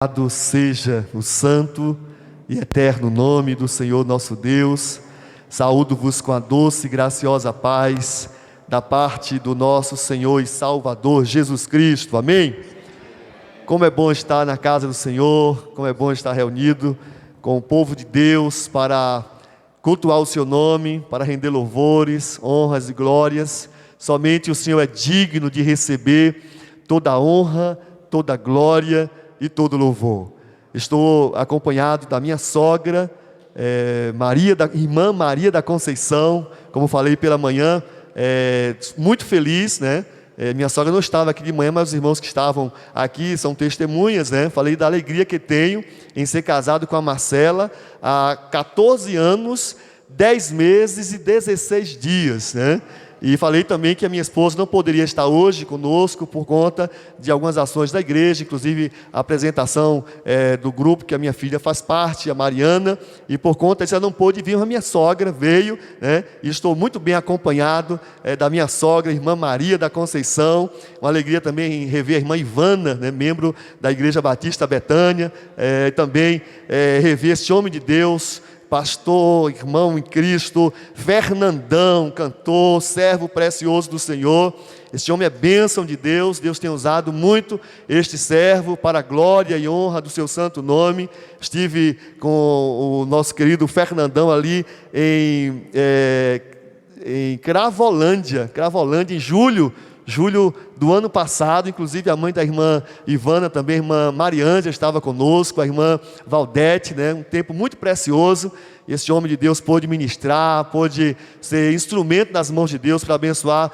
Louvado seja o santo e eterno nome do Senhor nosso Deus. Saúdo-vos com a doce e graciosa paz da parte do nosso Senhor e Salvador Jesus Cristo. Amém? Como é bom estar na casa do Senhor, como é bom estar reunido com o povo de Deus para cultuar o seu nome, para render louvores, honras e glórias. Somente o Senhor é digno de receber toda a honra, toda a glória e todo louvor. Estou acompanhado da minha sogra, irmã Maria da Conceição, como falei pela manhã, muito feliz, né? Minha sogra não estava aqui de manhã, mas os irmãos que estavam aqui são testemunhas, né? Falei da alegria que tenho em ser casado com a Marcela há 14 anos, 10 meses e 16 dias, né? E falei também que a minha esposa não poderia estar hoje conosco por conta de algumas ações da igreja, inclusive a apresentação do grupo que a minha filha faz parte, a Mariana, e por conta disso ela não pôde vir, a minha sogra veio, né? E estou muito bem acompanhado da minha sogra, irmã Maria da Conceição. Uma alegria também em rever a irmã Ivana, né? Membro da Igreja Batista Betânia, também rever esse homem de Deus, pastor, irmão em Cristo, Fernandão, cantor, servo precioso do Senhor. Este homem é bênção de Deus. Deus tem usado muito este servo para a glória e honra do seu santo nome. Estive com o nosso querido Fernandão ali em Cravolândia, em julho do ano passado. Inclusive a mãe da irmã Ivana, também a irmã Mariângela estava conosco, a irmã Valdete, né? Um tempo muito precioso. Esse homem de Deus pôde ministrar, pôde ser instrumento nas mãos de Deus para abençoar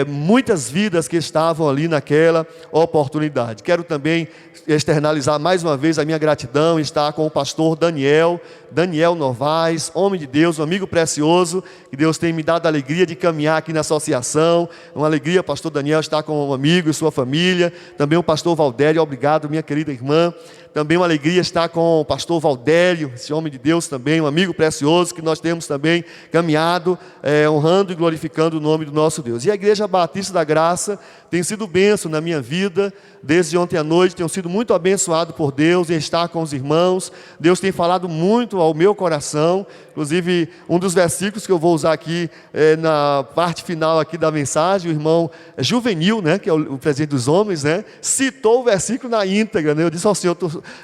muitas vidas que estavam ali naquela oportunidade. Quero também externalizar mais uma vez a minha gratidão, estar com o pastor Daniel Novaes, homem de Deus, um amigo precioso, que Deus tem me dado a alegria de caminhar aqui na associação. Uma alegria, pastor Daniel, estar com um amigo e sua família. Também o pastor Valdério, obrigado, minha querida irmã. Também uma alegria estar com o pastor Valdério, esse homem de Deus também, um amigo precioso, que nós temos também caminhado, honrando e glorificando o nome do nosso Deus. E a Igreja Batista da Graça tem sido bênção na minha vida. Desde ontem à noite tenho sido muito abençoado por Deus em estar com os irmãos. Deus tem falado muito ao meu coração. Inclusive, um dos versículos que eu vou usar aqui na parte final aqui da mensagem, o irmão Juvenil, né, que é o presidente dos homens, né, citou o versículo na íntegra, né? Eu disse ao Senhor,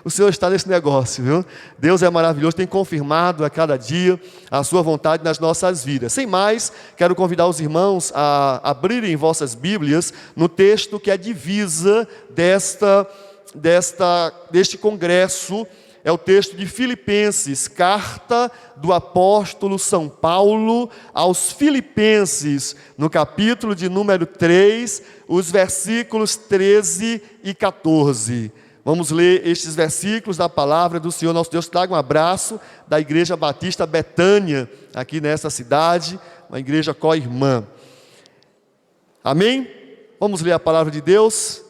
o Senhor está nesse negócio, viu? Deus é maravilhoso, tem confirmado a cada dia a sua vontade nas nossas vidas. Sem mais, quero convidar os irmãos a abrirem vossas Bíblias no texto que é a divisa deste congresso. É o texto de Filipenses, carta do apóstolo São Paulo aos Filipenses, no capítulo de número 3, os versículos 13 e 14. Vamos ler estes versículos da palavra do Senhor nosso Deus. Traga um abraço da Igreja Batista Betânia, aqui nessa cidade, uma igreja co-irmã. Amém? Vamos ler a palavra de Deus.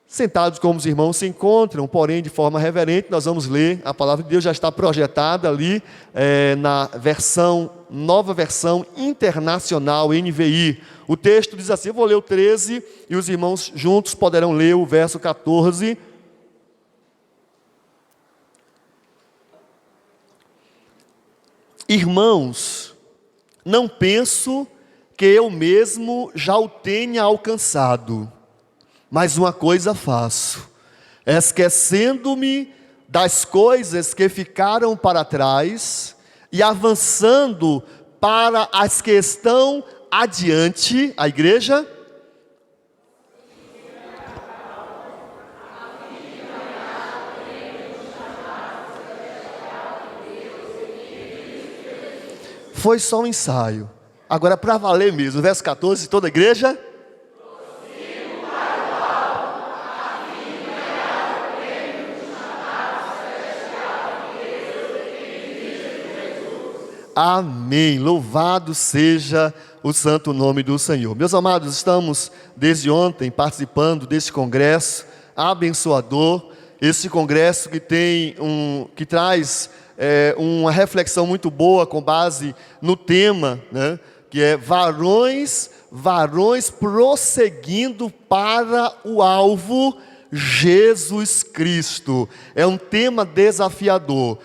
Sentados como os irmãos se encontram, porém de forma reverente, nós vamos ler. A palavra de Deus já está projetada ali na nova versão internacional, NVI. O texto diz assim, eu vou ler o 13 e os irmãos juntos poderão ler o verso 14. Irmãos, não penso que eu mesmo já o tenha alcançado, mas uma coisa faço, esquecendo-me das coisas que ficaram para trás e avançando para as que estão adiante. A igreja? Foi só um ensaio. Agora para valer mesmo, verso 14, toda a igreja? Amém, louvado seja o santo nome do Senhor. Meus amados, estamos desde ontem participando desse congresso abençoador, esse congresso que traz uma reflexão muito boa com base no tema, né, que é varões prosseguindo para o alvo Jesus Cristo. É um tema desafiador.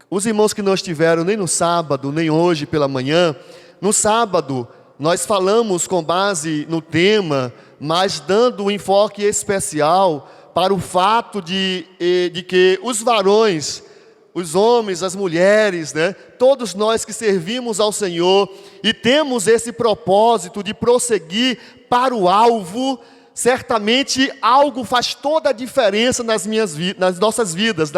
Os irmãos que não estiveram nem no sábado, nem hoje pela manhã, no sábado nós falamos com base no tema, mas dando um enfoque especial para o fato de que os varões, os homens, as mulheres, todos nós que servimos ao Senhor e temos esse propósito de prosseguir para o alvo, certamente algo faz toda a diferença nas nossas vidas,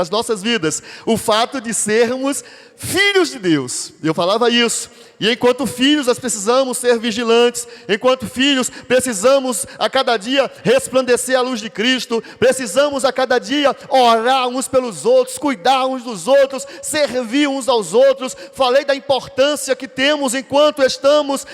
o fato de sermos filhos de Deus. Eu falava isso. E enquanto filhos, nós precisamos ser vigilantes. Enquanto filhos, precisamos a cada dia resplandecer a luz de Cristo. Precisamos a cada dia orar uns pelos outros, cuidar uns dos outros, servir uns aos outros. Falei da importância que temos enquanto estamos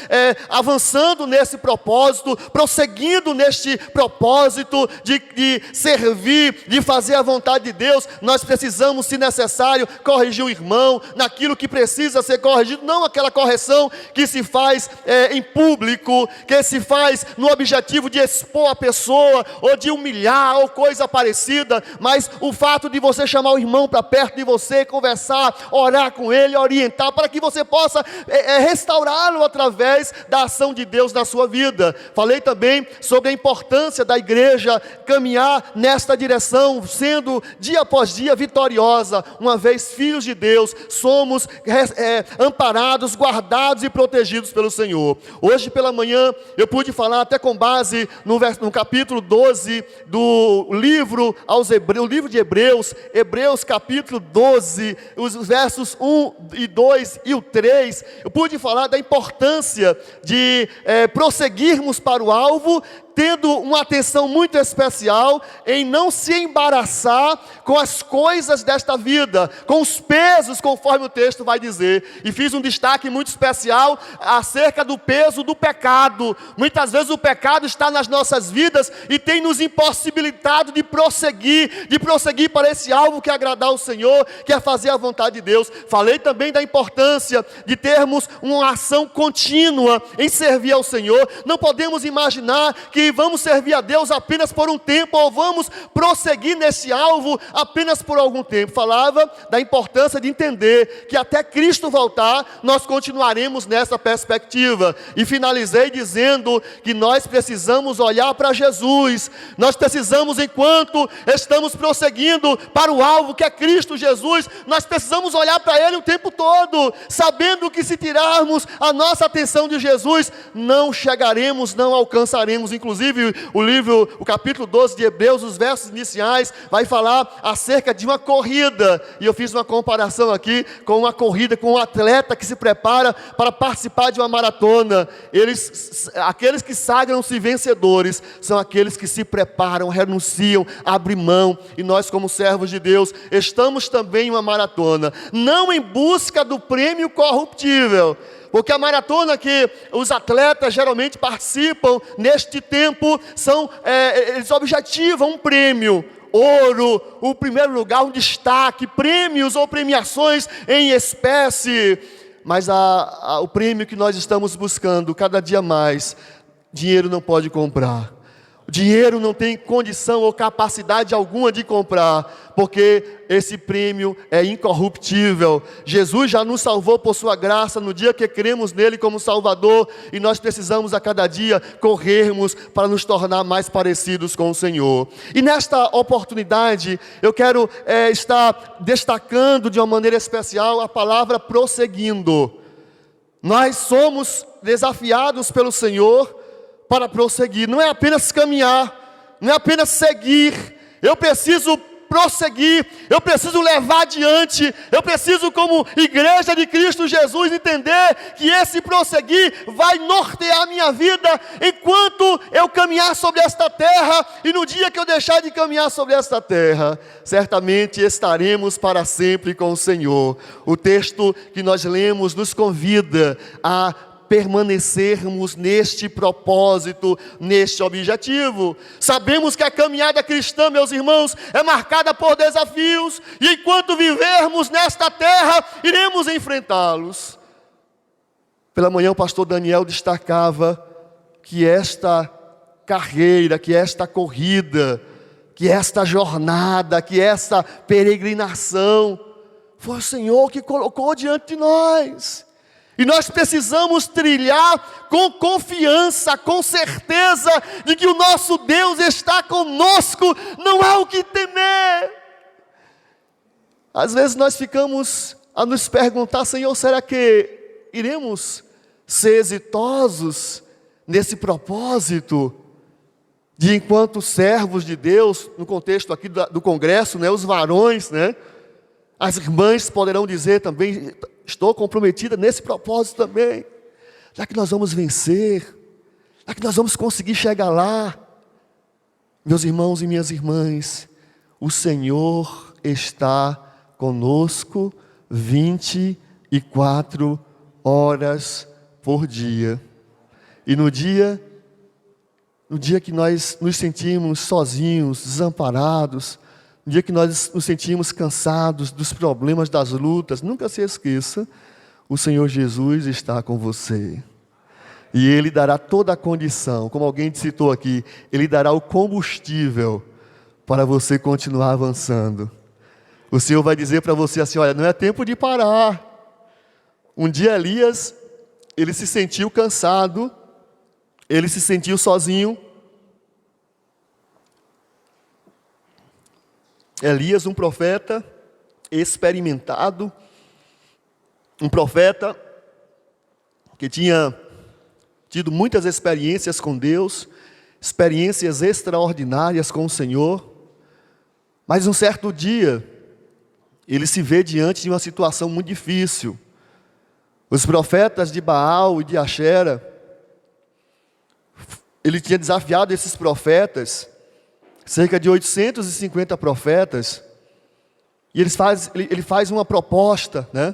avançando nesse propósito, prosseguindo neste propósito de servir, de fazer a vontade de Deus. Nós precisamos, se necessário, corrigir o irmão naquilo que precisa ser corrigido, não aquela correção que se faz em público, que se faz no objetivo de expor a pessoa, ou de humilhar, ou coisa parecida, mas o fato de você chamar o irmão para perto de você, conversar, orar com ele, orientar, para que você possa restaurá-lo através da ação de Deus na sua vida. Falei também sobre a importância da igreja caminhar nesta direção, sendo dia após dia vitoriosa, uma vez filhos de Deus, somos amparados, guardados e protegidos pelo Senhor. Hoje pela manhã eu pude falar até com base no capítulo 12 do livro o livro de Hebreus capítulo 12, os versos 1 e 2 e o 3, eu pude falar da importância de prosseguirmos para o alvo, tendo uma atenção muito especial em não se embaraçar com as coisas desta vida, com os pesos, conforme o texto vai dizer. E fiz um destaque muito especial acerca do peso do pecado. Muitas vezes o pecado está nas nossas vidas e tem nos impossibilitado de prosseguir para esse alvo que é agradar ao Senhor, que é fazer a vontade de Deus. Falei também da importância de termos uma ação contínua em servir ao Senhor. Não podemos imaginar que vamos servir a Deus apenas por um tempo, ou vamos prosseguir nesse alvo apenas por algum tempo. Falava da importância de entender que até Cristo voltar, nós continuaremos nessa perspectiva. E finalizei dizendo que nós precisamos olhar para Jesus. Nós precisamos, enquanto estamos prosseguindo para o alvo que é Cristo Jesus, nós precisamos olhar para Ele o tempo todo, sabendo que se tirarmos a nossa atenção de Jesus, não chegaremos, não alcançaremos. Inclusive o capítulo 12 de Hebreus, os versos iniciais, vai falar acerca de uma corrida, e eu fiz uma comparação aqui com uma corrida, com um atleta que se prepara para participar de uma maratona. Aqueles que sagram-se vencedores, são aqueles que se preparam, renunciam, abrem mão, e nós como servos de Deus, estamos também em uma maratona, não em busca do prêmio corruptível, porque a maratona que os atletas geralmente participam neste tempo, eles objetivam um prêmio, ouro, o primeiro lugar, um destaque, prêmios ou premiações em espécie. Mas o prêmio que nós estamos buscando cada dia mais, dinheiro não pode comprar. O dinheiro não tem condição ou capacidade alguma de comprar, porque esse prêmio é incorruptível. Jesus já nos salvou por sua graça no dia que cremos nele como Salvador, e nós precisamos a cada dia corrermos para nos tornar mais parecidos com o Senhor. E nesta oportunidade eu quero estar destacando de uma maneira especial a palavra prosseguindo. Nós somos desafiados pelo Senhor para prosseguir, não é apenas caminhar, não é apenas seguir. Eu preciso prosseguir, eu preciso levar adiante, eu preciso, como igreja de Cristo Jesus, entender que esse prosseguir vai nortear a minha vida enquanto eu caminhar sobre esta terra, e no dia que eu deixar de caminhar sobre esta terra, certamente estaremos para sempre com o Senhor. O texto que nós lemos nos convida a permanecermos neste propósito, neste objetivo. Sabemos que a caminhada cristã, meus irmãos, é marcada por desafios, e enquanto vivermos nesta terra, iremos enfrentá-los. Pela manhã o pastor Daniel destacava que esta carreira, que esta corrida, que esta jornada, que esta peregrinação, foi o Senhor que colocou diante de nós. E nós precisamos trilhar com confiança, com certeza de que o nosso Deus está conosco, não há o que temer. Às vezes nós ficamos a nos perguntar: Senhor, será que iremos ser exitosos nesse propósito de, enquanto servos de Deus, no contexto aqui do congresso, né, os varões, né, as irmãs poderão dizer também: estou comprometida nesse propósito também. Será que nós vamos vencer? Será que nós vamos conseguir chegar lá? Meus irmãos e minhas irmãs, o Senhor está conosco 24 horas por dia. E no dia que nós nos sentimos sozinhos, desamparados, no dia que nós nos sentimos cansados dos problemas, das lutas, nunca se esqueça, o Senhor Jesus está com você. E Ele dará toda a condição, como alguém citou aqui, Ele dará o combustível para você continuar avançando. O Senhor vai dizer para você assim: olha, não é tempo de parar. Um dia Elias, ele se sentiu cansado, ele se sentiu sozinho. Elias, um profeta experimentado, um profeta que tinha tido muitas experiências com Deus, experiências extraordinárias com o Senhor, mas um certo dia, ele se vê diante de uma situação muito difícil. Os profetas de Baal e de Axera, ele tinha desafiado esses profetas, cerca de 850 profetas, e ele faz uma proposta, né,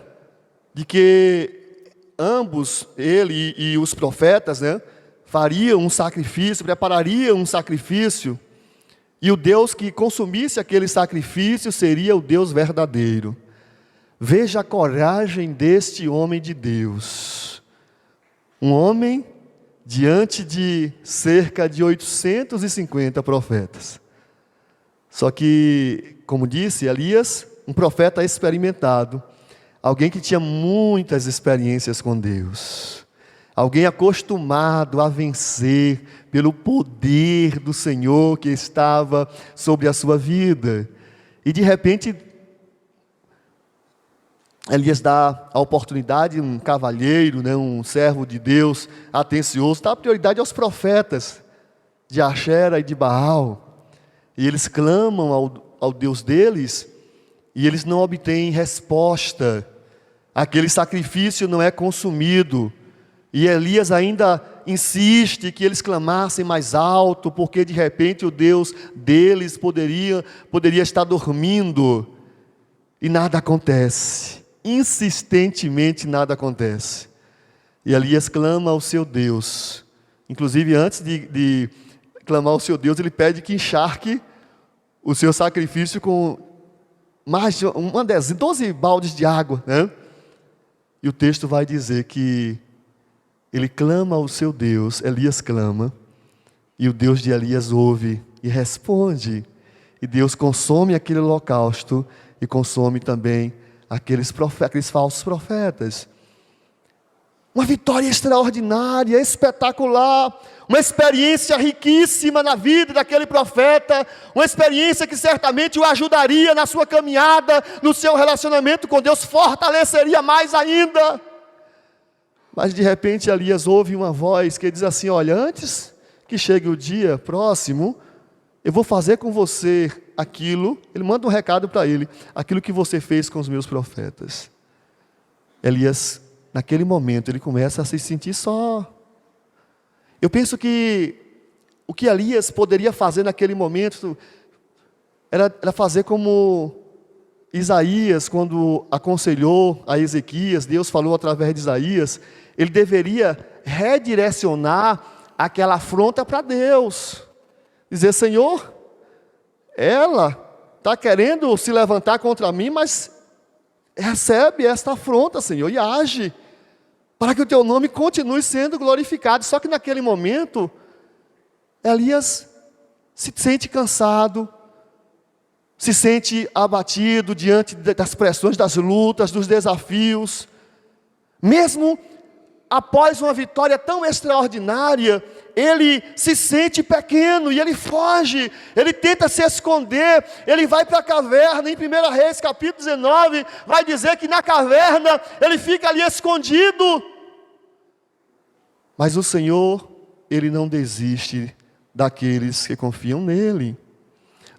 de que ambos, ele e os profetas, né, fariam um sacrifício, preparariam um sacrifício, e o Deus que consumisse aquele sacrifício seria o Deus verdadeiro. Veja a coragem deste homem de Deus. Um homem diante de cerca de 850 profetas. Só que, como disse Elias, um profeta experimentado. Alguém que tinha muitas experiências com Deus. Alguém acostumado a vencer pelo poder do Senhor que estava sobre a sua vida. E de repente, Elias dá a oportunidade, um cavalheiro, né, um servo de Deus, atencioso, dá prioridade aos profetas de Axera e de Baal. E eles clamam ao Deus deles, e eles não obtêm resposta. Aquele sacrifício não é consumido. E Elias ainda insiste que eles clamassem mais alto, porque de repente o Deus deles poderia estar dormindo. E nada acontece. Insistentemente nada acontece. E Elias clama ao seu Deus. Inclusive, antes de clamar ao seu Deus, ele pede que encharque o seu sacrifício com mais de 12 baldes de água, né? E o texto vai dizer que ele clama ao seu Deus, Elias clama, e o Deus de Elias ouve e responde. E Deus consome aquele holocausto e consome também aqueles falsos profetas. Uma vitória extraordinária, espetacular, uma experiência riquíssima na vida daquele profeta, uma experiência que certamente o ajudaria na sua caminhada, no seu relacionamento com Deus, fortaleceria mais ainda. Mas de repente Elias ouve uma voz que diz assim: olha, antes que chegue o dia próximo, eu vou fazer com você aquilo, ele manda um recado para ele, aquilo que você fez com os meus profetas. Elias, naquele momento, ele começa a se sentir só. Eu penso que o que Elias poderia fazer naquele momento era fazer como Isaías, quando aconselhou a Ezequias, Deus falou através de Isaías, ele deveria redirecionar aquela afronta para Deus. Dizer: Senhor, ela está querendo se levantar contra mim, mas recebe esta afronta, Senhor, e age, para que o teu nome continue sendo glorificado. Só que naquele momento, Elias se sente cansado, se sente abatido diante das pressões, das lutas, dos desafios. Mesmo após uma vitória tão extraordinária, ele se sente pequeno e ele foge, ele tenta se esconder, ele vai para a caverna. Em 1 Reis capítulo 19, vai dizer que na caverna ele fica ali escondido. Mas o Senhor, Ele não desiste daqueles que confiam nele.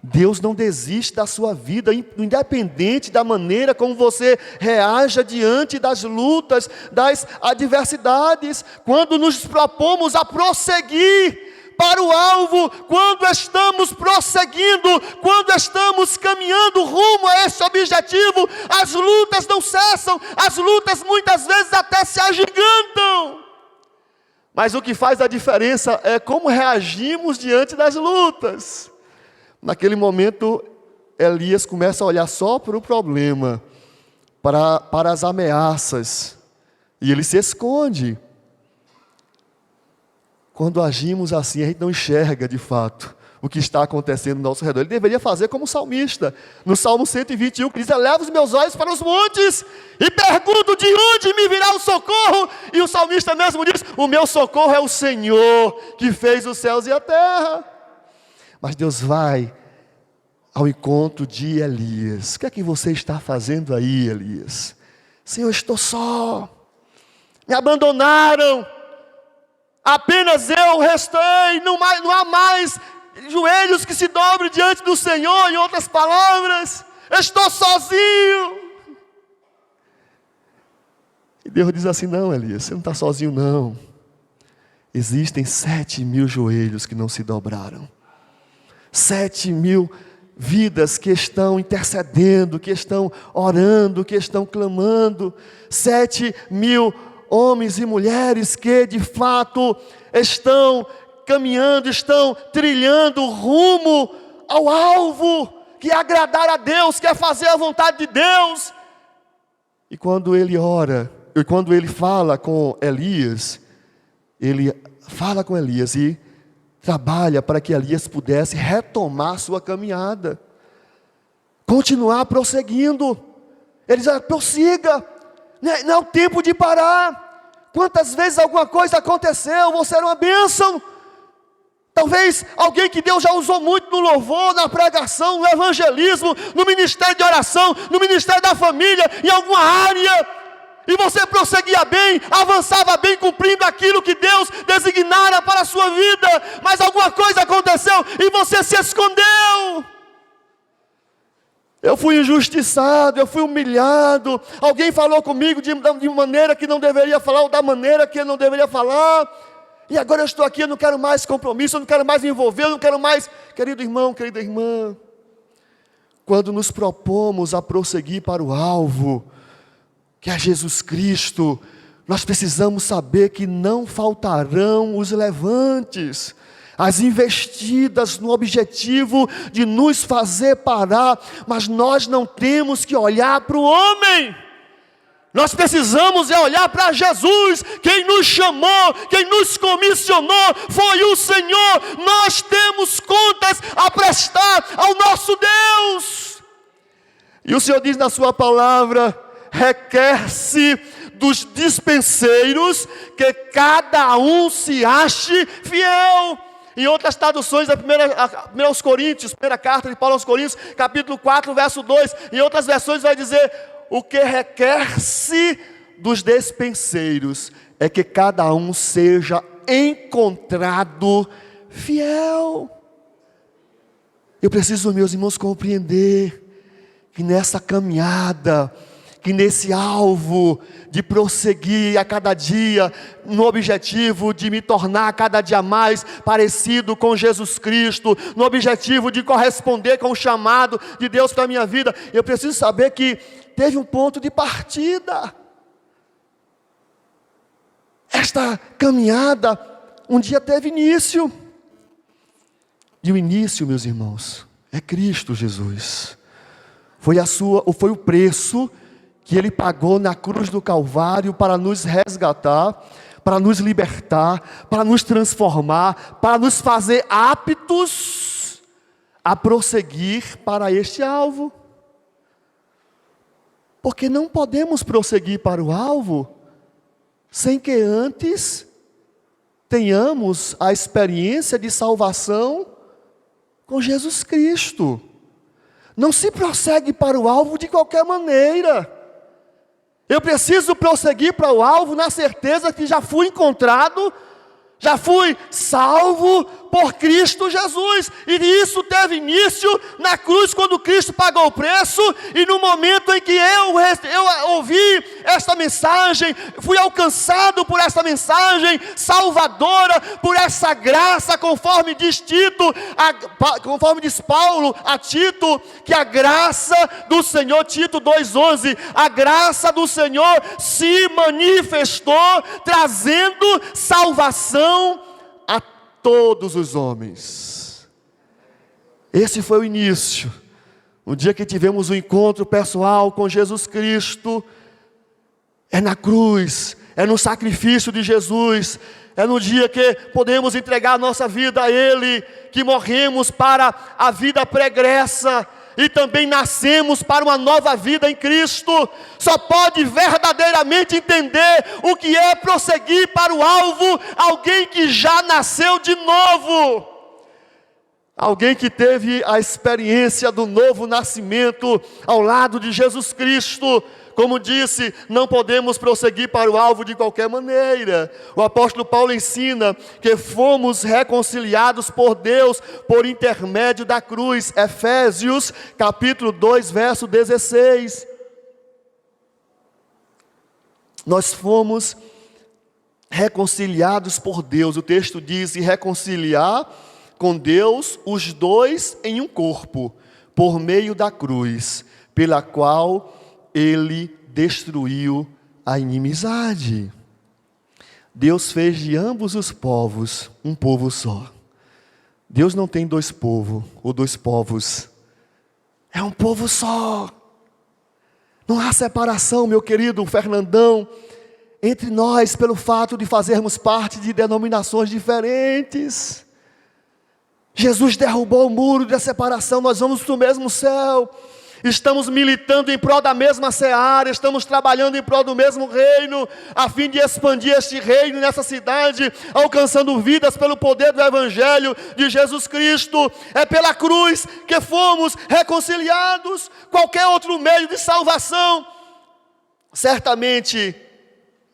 Deus não desiste da sua vida, independente da maneira como você reaja diante das lutas, das adversidades. Quando nos propomos a prosseguir para o alvo, quando estamos prosseguindo, quando estamos caminhando rumo a esse objetivo, as lutas não cessam, as lutas muitas vezes até se agigantam. Mas o que faz a diferença é como reagimos diante das lutas. Naquele momento, Elias começa a olhar só para o problema, para as ameaças, e ele se esconde. Quando agimos assim, a gente não enxerga de fato o que está acontecendo ao nosso redor. Ele deveria fazer como o salmista, no Salmo 121, que diz: eleva os meus olhos para os montes, e pergunto de onde me virá o socorro. E o salmista mesmo diz: o meu socorro é o Senhor, que fez os céus e a terra. Mas Deus vai ao encontro de Elias. O que é que você está fazendo aí, Elias? Senhor, estou só, me abandonaram, apenas eu restei, não há mais joelhos que se dobrem diante do Senhor. Em outras palavras, estou sozinho. E Deus diz assim: não, Elias, você não está sozinho não. Existem 7.000 joelhos que não se dobraram, 7.000 vidas que estão intercedendo, que estão orando, que estão clamando, 7.000 homens e mulheres que de fato estão caminhando, estão trilhando rumo ao alvo, que é agradar a Deus, que é fazer a vontade de Deus. E quando ele ora, e quando ele fala com Elias, ele fala com Elias e trabalha para que Elias pudesse retomar sua caminhada, continuar prosseguindo. Ele diz: prossiga, não é o tempo de parar. Quantas vezes alguma coisa aconteceu, você era uma bênção. Talvez alguém que Deus já usou muito no louvor, na pregação, no evangelismo, no ministério de oração, no ministério da família, em alguma área, e você prosseguia bem, avançava bem, cumprindo aquilo que Deus designara para a sua vida, mas alguma coisa aconteceu e você se escondeu. Eu fui injustiçado, eu fui humilhado, alguém falou comigo de maneira que não deveria falar, ou da maneira que eu não deveria falar, e agora eu estou aqui, eu não quero mais compromisso, eu não quero mais me envolver, eu não quero mais. Querido irmão, querida irmã, quando nos propomos a prosseguir para o alvo, que é Jesus Cristo, nós precisamos saber que não faltarão os levantes, as investidas no objetivo de nos fazer parar, mas nós não temos que olhar para o homem. Nós precisamos olhar para Jesus. Quem nos chamou, quem nos comissionou foi o Senhor. Nós temos contas a prestar ao nosso Deus. E o Senhor diz na sua palavra: requer-se dos dispenseiros que cada um se ache fiel. Em outras traduções, a primeira aos Coríntios, primeira carta de Paulo aos Coríntios, capítulo 4, verso 2, em outras versões vai dizer: o que requer-se dos despenseiros é que cada um seja encontrado fiel. Eu preciso, meus irmãos, compreender que nessa caminhada, que nesse alvo de prosseguir a cada dia, no objetivo de me tornar cada dia mais parecido com Jesus Cristo, no objetivo de corresponder com o chamado de Deus para a minha vida, eu preciso saber que teve um ponto de partida. Esta caminhada um dia teve início, e o início, meus irmãos, é Cristo Jesus. Foi o preço que Ele pagou na cruz do Calvário para nos resgatar, para nos libertar, para nos transformar, para nos fazer aptos a prosseguir para este alvo. Porque não podemos prosseguir para o alvo sem que antes tenhamos a experiência de salvação com Jesus Cristo. Não se prossegue para o alvo de qualquer maneira. Eu preciso prosseguir para o alvo na certeza que já fui encontrado, já fui salvo por Cristo Jesus. E isso teve início na cruz, quando Cristo pagou o preço. E no momento em que eu ouvi esta mensagem, fui alcançado por esta mensagem salvadora, por essa graça, conforme diz conforme diz Paulo a Tito, que a graça do Senhor, Tito 2,11, a graça do Senhor se manifestou, trazendo salvação a todos os homens. Esse foi o início. O dia que tivemos um encontro pessoal com Jesus Cristo, é na cruz, é no sacrifício de Jesus, é no dia que podemos entregar a nossa vida a Ele, que morremos para a vida pregressa, e também nascemos para uma nova vida em Cristo. Só pode verdadeiramente entender o que é prosseguir para o alvo alguém que já nasceu de novo, alguém que teve a experiência do novo nascimento ao lado de Jesus Cristo. Como disse, não podemos prosseguir para o alvo de qualquer maneira. O apóstolo Paulo ensina que fomos reconciliados por Deus por intermédio da cruz. Efésios capítulo 2, verso 16. Nós fomos reconciliados por Deus. O texto diz: e reconciliar com Deus os dois em um corpo, por meio da cruz, pela qual Ele destruiu a inimizade. Deus fez de ambos os povos um povo só. Deus não tem dois povos ou dois povos. É um povo só. Não há separação, meu querido Fernandão, entre nós pelo fato de fazermos parte de denominações diferentes. Jesus derrubou o muro da separação, nós vamos para o mesmo céu. Estamos militando em prol da mesma seara, estamos trabalhando em prol do mesmo reino, a fim de expandir este reino nessa cidade, alcançando vidas pelo poder do Evangelho de Jesus Cristo. É pela cruz que fomos reconciliados. Qualquer outro meio de salvação certamente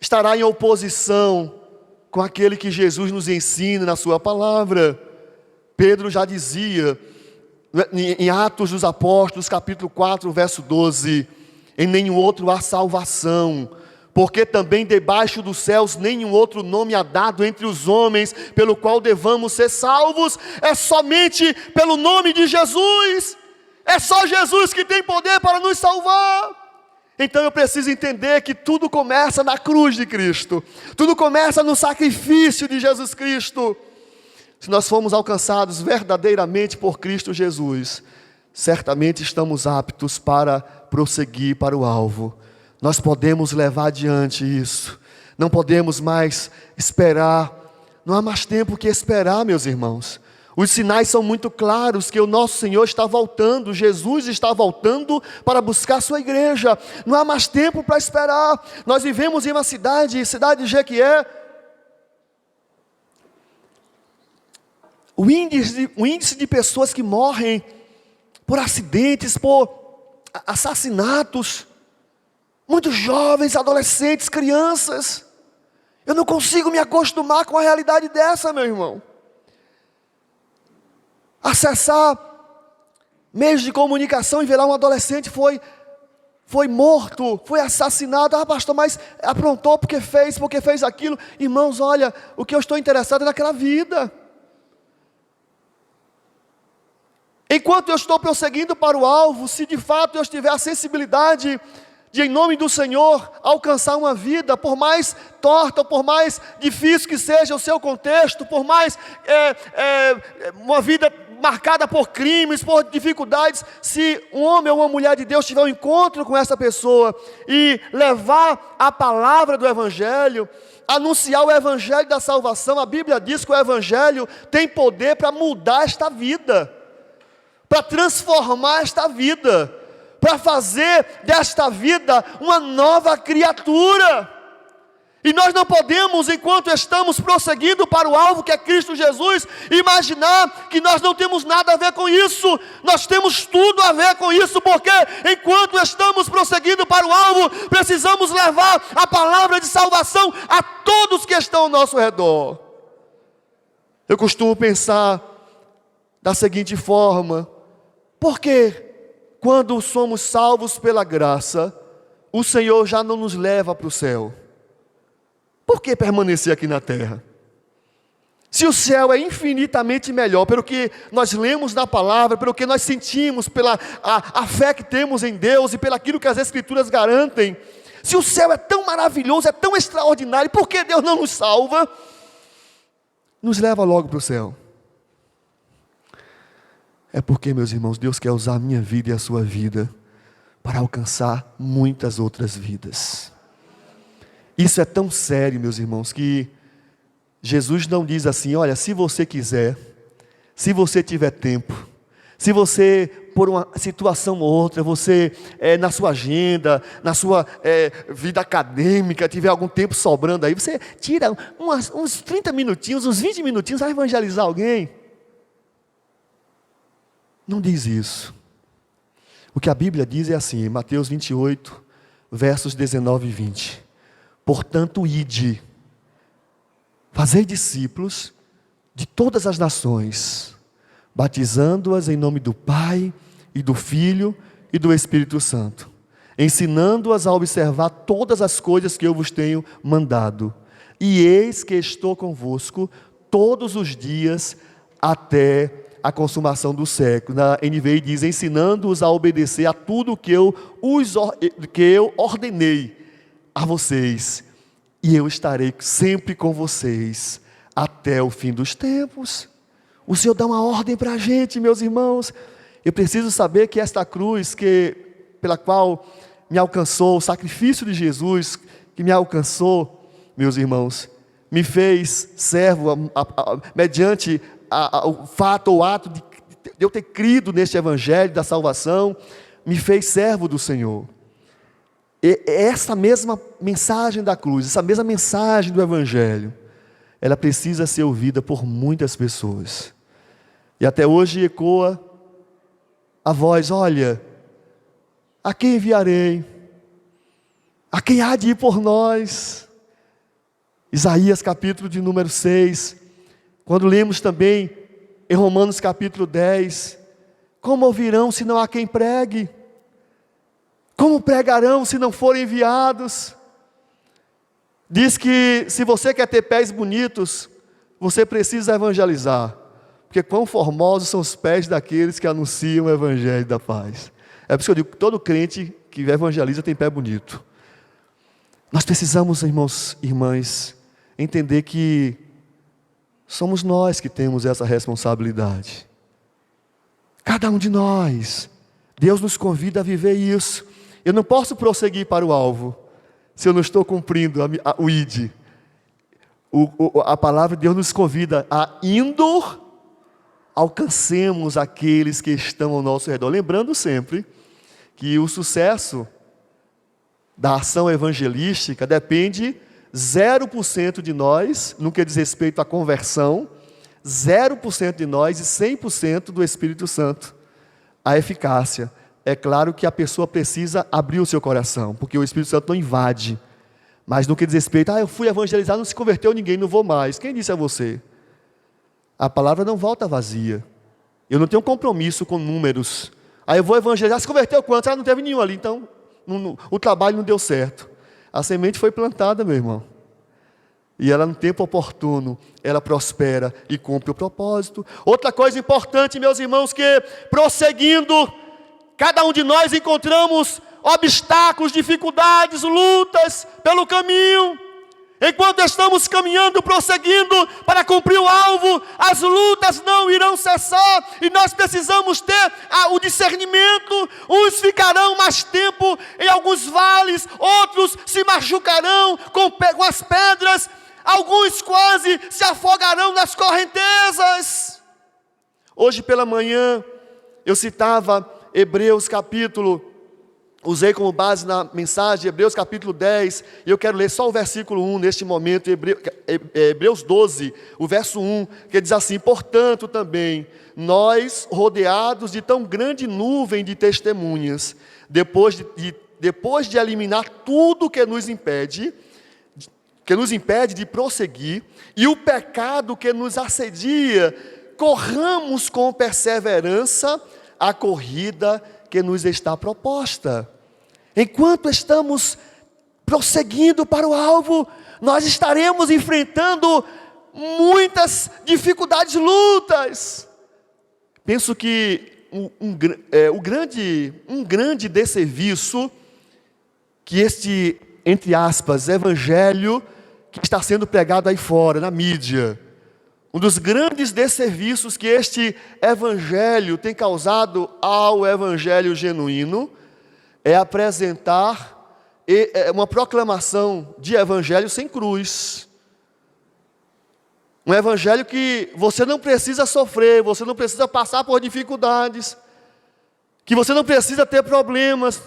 estará em oposição com aquele que Jesus nos ensina na sua palavra. Pedro já dizia em Atos dos Apóstolos, capítulo 4, verso 12: em nenhum outro há salvação, porque também debaixo dos céus nenhum outro nome há dado entre os homens, pelo qual devamos ser salvos. É somente pelo nome de Jesus. É só Jesus que tem poder para nos salvar. Então eu preciso entender que tudo começa na cruz de Cristo, tudo começa no sacrifício de Jesus Cristo. Se nós formos alcançados verdadeiramente por Cristo Jesus, certamente estamos aptos para prosseguir para o alvo. Nós podemos levar adiante isso. Não podemos mais esperar. Não há mais tempo que esperar, meus irmãos. Os sinais são muito claros que o nosso Senhor está voltando. Jesus está voltando para buscar sua igreja. Não há mais tempo para esperar. Nós vivemos em uma cidade de Jequié. O índice de pessoas que morrem por acidentes, por assassinatos, muitos jovens, adolescentes, crianças. Eu não consigo me acostumar com a realidade dessa, meu irmão. Acessar meios de comunicação e ver lá um adolescente foi morto, foi assassinado. Ah, pastor, mas aprontou porque fez aquilo. Irmãos, olha, o que eu estou interessado é naquela vida. Enquanto eu estou prosseguindo para o alvo, se de fato eu tiver a sensibilidade de, em nome do Senhor, alcançar uma vida, por mais torta, por mais difícil que seja o seu contexto, por mais uma vida marcada por crimes, por dificuldades, se um homem ou uma mulher de Deus tiver um encontro com essa pessoa e levar a palavra do Evangelho, anunciar o Evangelho da salvação, a Bíblia diz que o Evangelho tem poder para mudar esta vida. para transformar esta vida, para fazer desta vida uma nova criatura. E nós não podemos, enquanto estamos prosseguindo para o alvo que é Cristo Jesus, imaginar que nós não temos nada a ver com isso. Nós temos tudo a ver com isso, porque enquanto estamos prosseguindo para o alvo, precisamos levar a palavra de salvação a todos que estão ao nosso redor. Eu costumo pensar da seguinte forma: por que quando somos salvos pela graça, o Senhor já não nos leva para o céu? Por que permanecer aqui na terra? Se o céu é infinitamente melhor, pelo que nós lemos na palavra, pelo que nós sentimos, pela a fé que temos em Deus e pelo aquilo que as Escrituras garantem, se o céu é tão maravilhoso, é tão extraordinário, por que Deus não nos salva? Nos leva logo para o céu. É porque, meus irmãos, Deus quer usar a minha vida e a sua vida para alcançar muitas outras vidas. Isso é tão sério, meus irmãos, que Jesus não diz assim: olha, se você quiser, se você tiver tempo, se você, por uma situação ou outra, você na sua agenda, na sua vida acadêmica, tiver algum tempo sobrando aí, você tira uns 30 minutinhos, uns 20 minutinhos, vai evangelizar alguém. Não diz isso. O que a Bíblia diz é assim, Mateus 28, versos 19 e 20. Portanto, ide, fazei discípulos de todas as nações, batizando-as em nome do Pai, e do Filho, e do Espírito Santo, ensinando-as a observar todas as coisas que eu vos tenho mandado. E eis que estou convosco todos os dias, até a consumação do século. Na NVI diz, ensinando-os a obedecer a tudo que eu ordenei a vocês, e eu estarei sempre com vocês até o fim dos tempos. O Senhor dá uma ordem para a gente, meus irmãos. Eu preciso saber que esta cruz pela qual me alcançou, o sacrifício de Jesus que me alcançou, meus irmãos, me fez servo mediante o fato ou ato de eu ter crido neste evangelho da salvação, me fez servo do Senhor. E essa mesma mensagem da cruz, essa mesma mensagem do evangelho, ela precisa ser ouvida por muitas pessoas. E até hoje ecoa a voz: olha, a quem enviarei? A quem há de ir por nós? Isaías capítulo de número 6, quando lemos também em Romanos capítulo 10, como ouvirão se não há quem pregue? Como pregarão se não forem enviados? Diz que se você quer ter pés bonitos, você precisa evangelizar, porque quão formosos são os pés daqueles que anunciam o evangelho da paz. É por isso que eu digo que todo crente que evangeliza tem pé bonito. Nós precisamos, irmãos e irmãs, entender que somos nós que temos essa responsabilidade. Cada um de nós. Deus nos convida a viver isso. Eu não posso prosseguir para o alvo se eu não estou cumprindo o ID. A palavra de Deus nos convida a indo, alcancemos aqueles que estão ao nosso redor. Lembrando sempre que o sucesso da ação evangelística depende 0% de nós, no que diz respeito à conversão, 0% de nós e 100% do Espírito Santo. A eficácia. É claro que a pessoa precisa abrir o seu coração, porque o Espírito Santo não invade. Mas no que diz respeito, eu fui evangelizar, não se converteu ninguém, não vou mais. Quem disse a você? A palavra não volta vazia. Eu não tenho compromisso com números. Aí eu vou evangelizar, se converteu quantos? Não teve nenhum ali, então o trabalho não deu certo. A semente foi plantada, meu irmão. E ela, no tempo oportuno, ela prospera e cumpre o propósito. Outra coisa importante, meus irmãos, que prosseguindo, cada um de nós encontramos obstáculos, dificuldades, lutas pelo caminho. Enquanto estamos caminhando, prosseguindo para cumprir o alvo, as lutas não irão cessar e nós precisamos ter o discernimento. Uns ficarão mais tempo em alguns vales, outros se machucarão com as pedras, alguns quase se afogarão nas correntezas. Hoje pela manhã, Eu citava Hebreus capítulo, usei como base na mensagem, Hebreus capítulo 10, e eu quero ler só o versículo 1 neste momento, Hebreus 12, o verso 1, que diz assim: portanto também, nós, rodeados de tão grande nuvem de testemunhas, depois de eliminar tudo que nos impede de prosseguir, e o pecado que nos assedia, corramos com perseverança a corrida que nos está proposta. Enquanto estamos prosseguindo para o alvo, nós estaremos enfrentando muitas dificuldades, lutas. Penso que um grande desserviço que este, entre aspas, evangelho que está sendo pregado aí fora, na mídia, um dos grandes desserviços que este evangelho tem causado ao evangelho genuíno é apresentar uma proclamação de evangelho sem cruz. Um evangelho que você não precisa sofrer, você não precisa passar por dificuldades, que você não precisa ter problemas.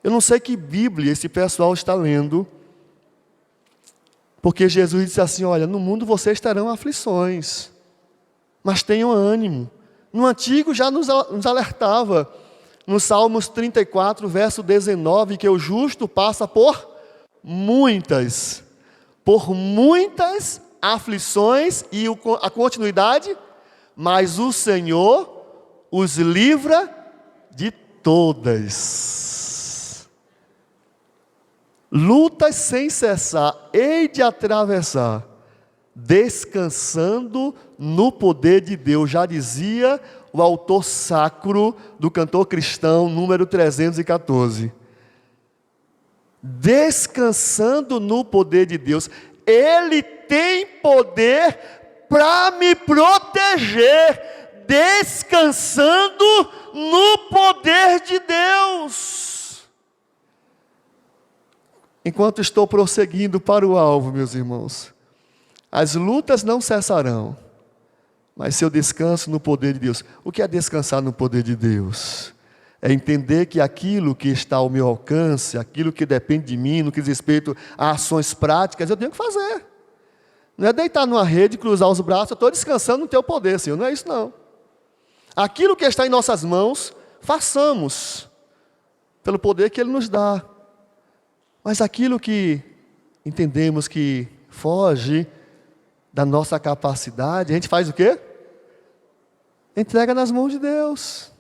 Eu não sei que Bíblia esse pessoal está lendo, porque Jesus disse assim: olha, no mundo vocês terão aflições, mas tenham ânimo. No Antigo já nos alertava, no Salmos 34, verso 19, que o justo passa por muitas aflições, e a continuidade, mas o Senhor os livra de todas. Lutas sem cessar, hei de atravessar, descansando no poder de Deus, já dizia o autor sacro do cantor cristão, número 314. Descansando no poder de Deus, Ele tem poder para me proteger, descansando no poder de Deus. Enquanto estou prosseguindo para o alvo, meus irmãos, as lutas não cessarão, mas se eu descanso no poder de Deus. O que é descansar no poder de Deus? É entender que aquilo que está ao meu alcance, aquilo que depende de mim, no que diz respeito a ações práticas, eu tenho que fazer. Não é deitar numa rede, cruzar os braços, eu estou descansando no teu poder, Senhor. Não é isso, não. Aquilo que está em nossas mãos, façamos, pelo poder que Ele nos dá. Mas aquilo que entendemos que foge da nossa capacidade, a gente faz o quê? Entrega nas mãos de Deus.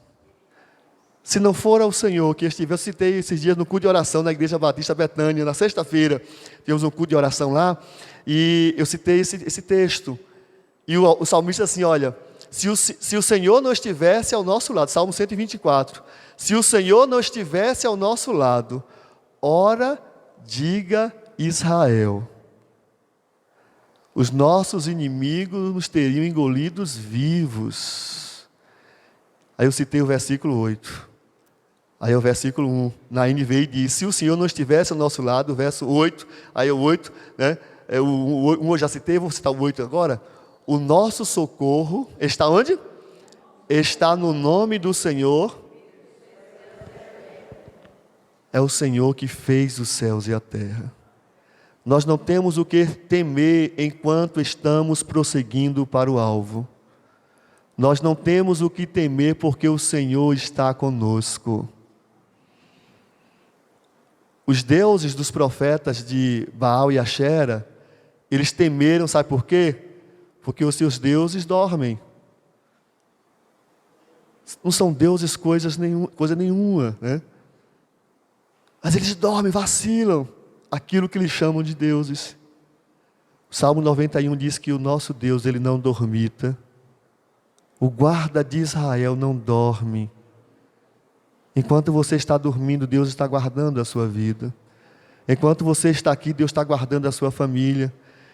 Se não for ao Senhor que estiver, eu citei esses dias no culto de oração na Igreja Batista Betânia, na sexta-feira, tivemos um culto de oração lá, e eu citei esse texto. E o salmista assim, olha, se o Senhor não estivesse ao nosso lado, Salmo 124, se o Senhor não estivesse ao nosso lado, ora, diga Israel, os nossos inimigos nos teriam engolidos vivos. Aí eu citei o versículo 8. Aí o versículo 1, na NVI diz: se o Senhor não estivesse ao nosso lado, o verso 8, aí o 8, né? O 1 eu já citei, vou citar o 8 agora. O nosso socorro está onde? Está no nome do Senhor. É o Senhor que fez os céus e a terra. Nós não temos o que temer enquanto estamos prosseguindo para o alvo. Nós não temos o que temer porque o Senhor está conosco. Os deuses dos profetas de Baal e Axera, eles temeram, sabe por quê? Porque os seus deuses dormem. Não são deuses coisa nenhuma, né? Mas eles dormem, vacilam aquilo que eles chamam de deuses. O Salmo 91 diz que o nosso Deus, Ele não dormita. O guarda de Israel não dorme. Enquanto você está dormindo, Deus está guardando a sua vida. Enquanto você está aqui, Deus está guardando a sua família.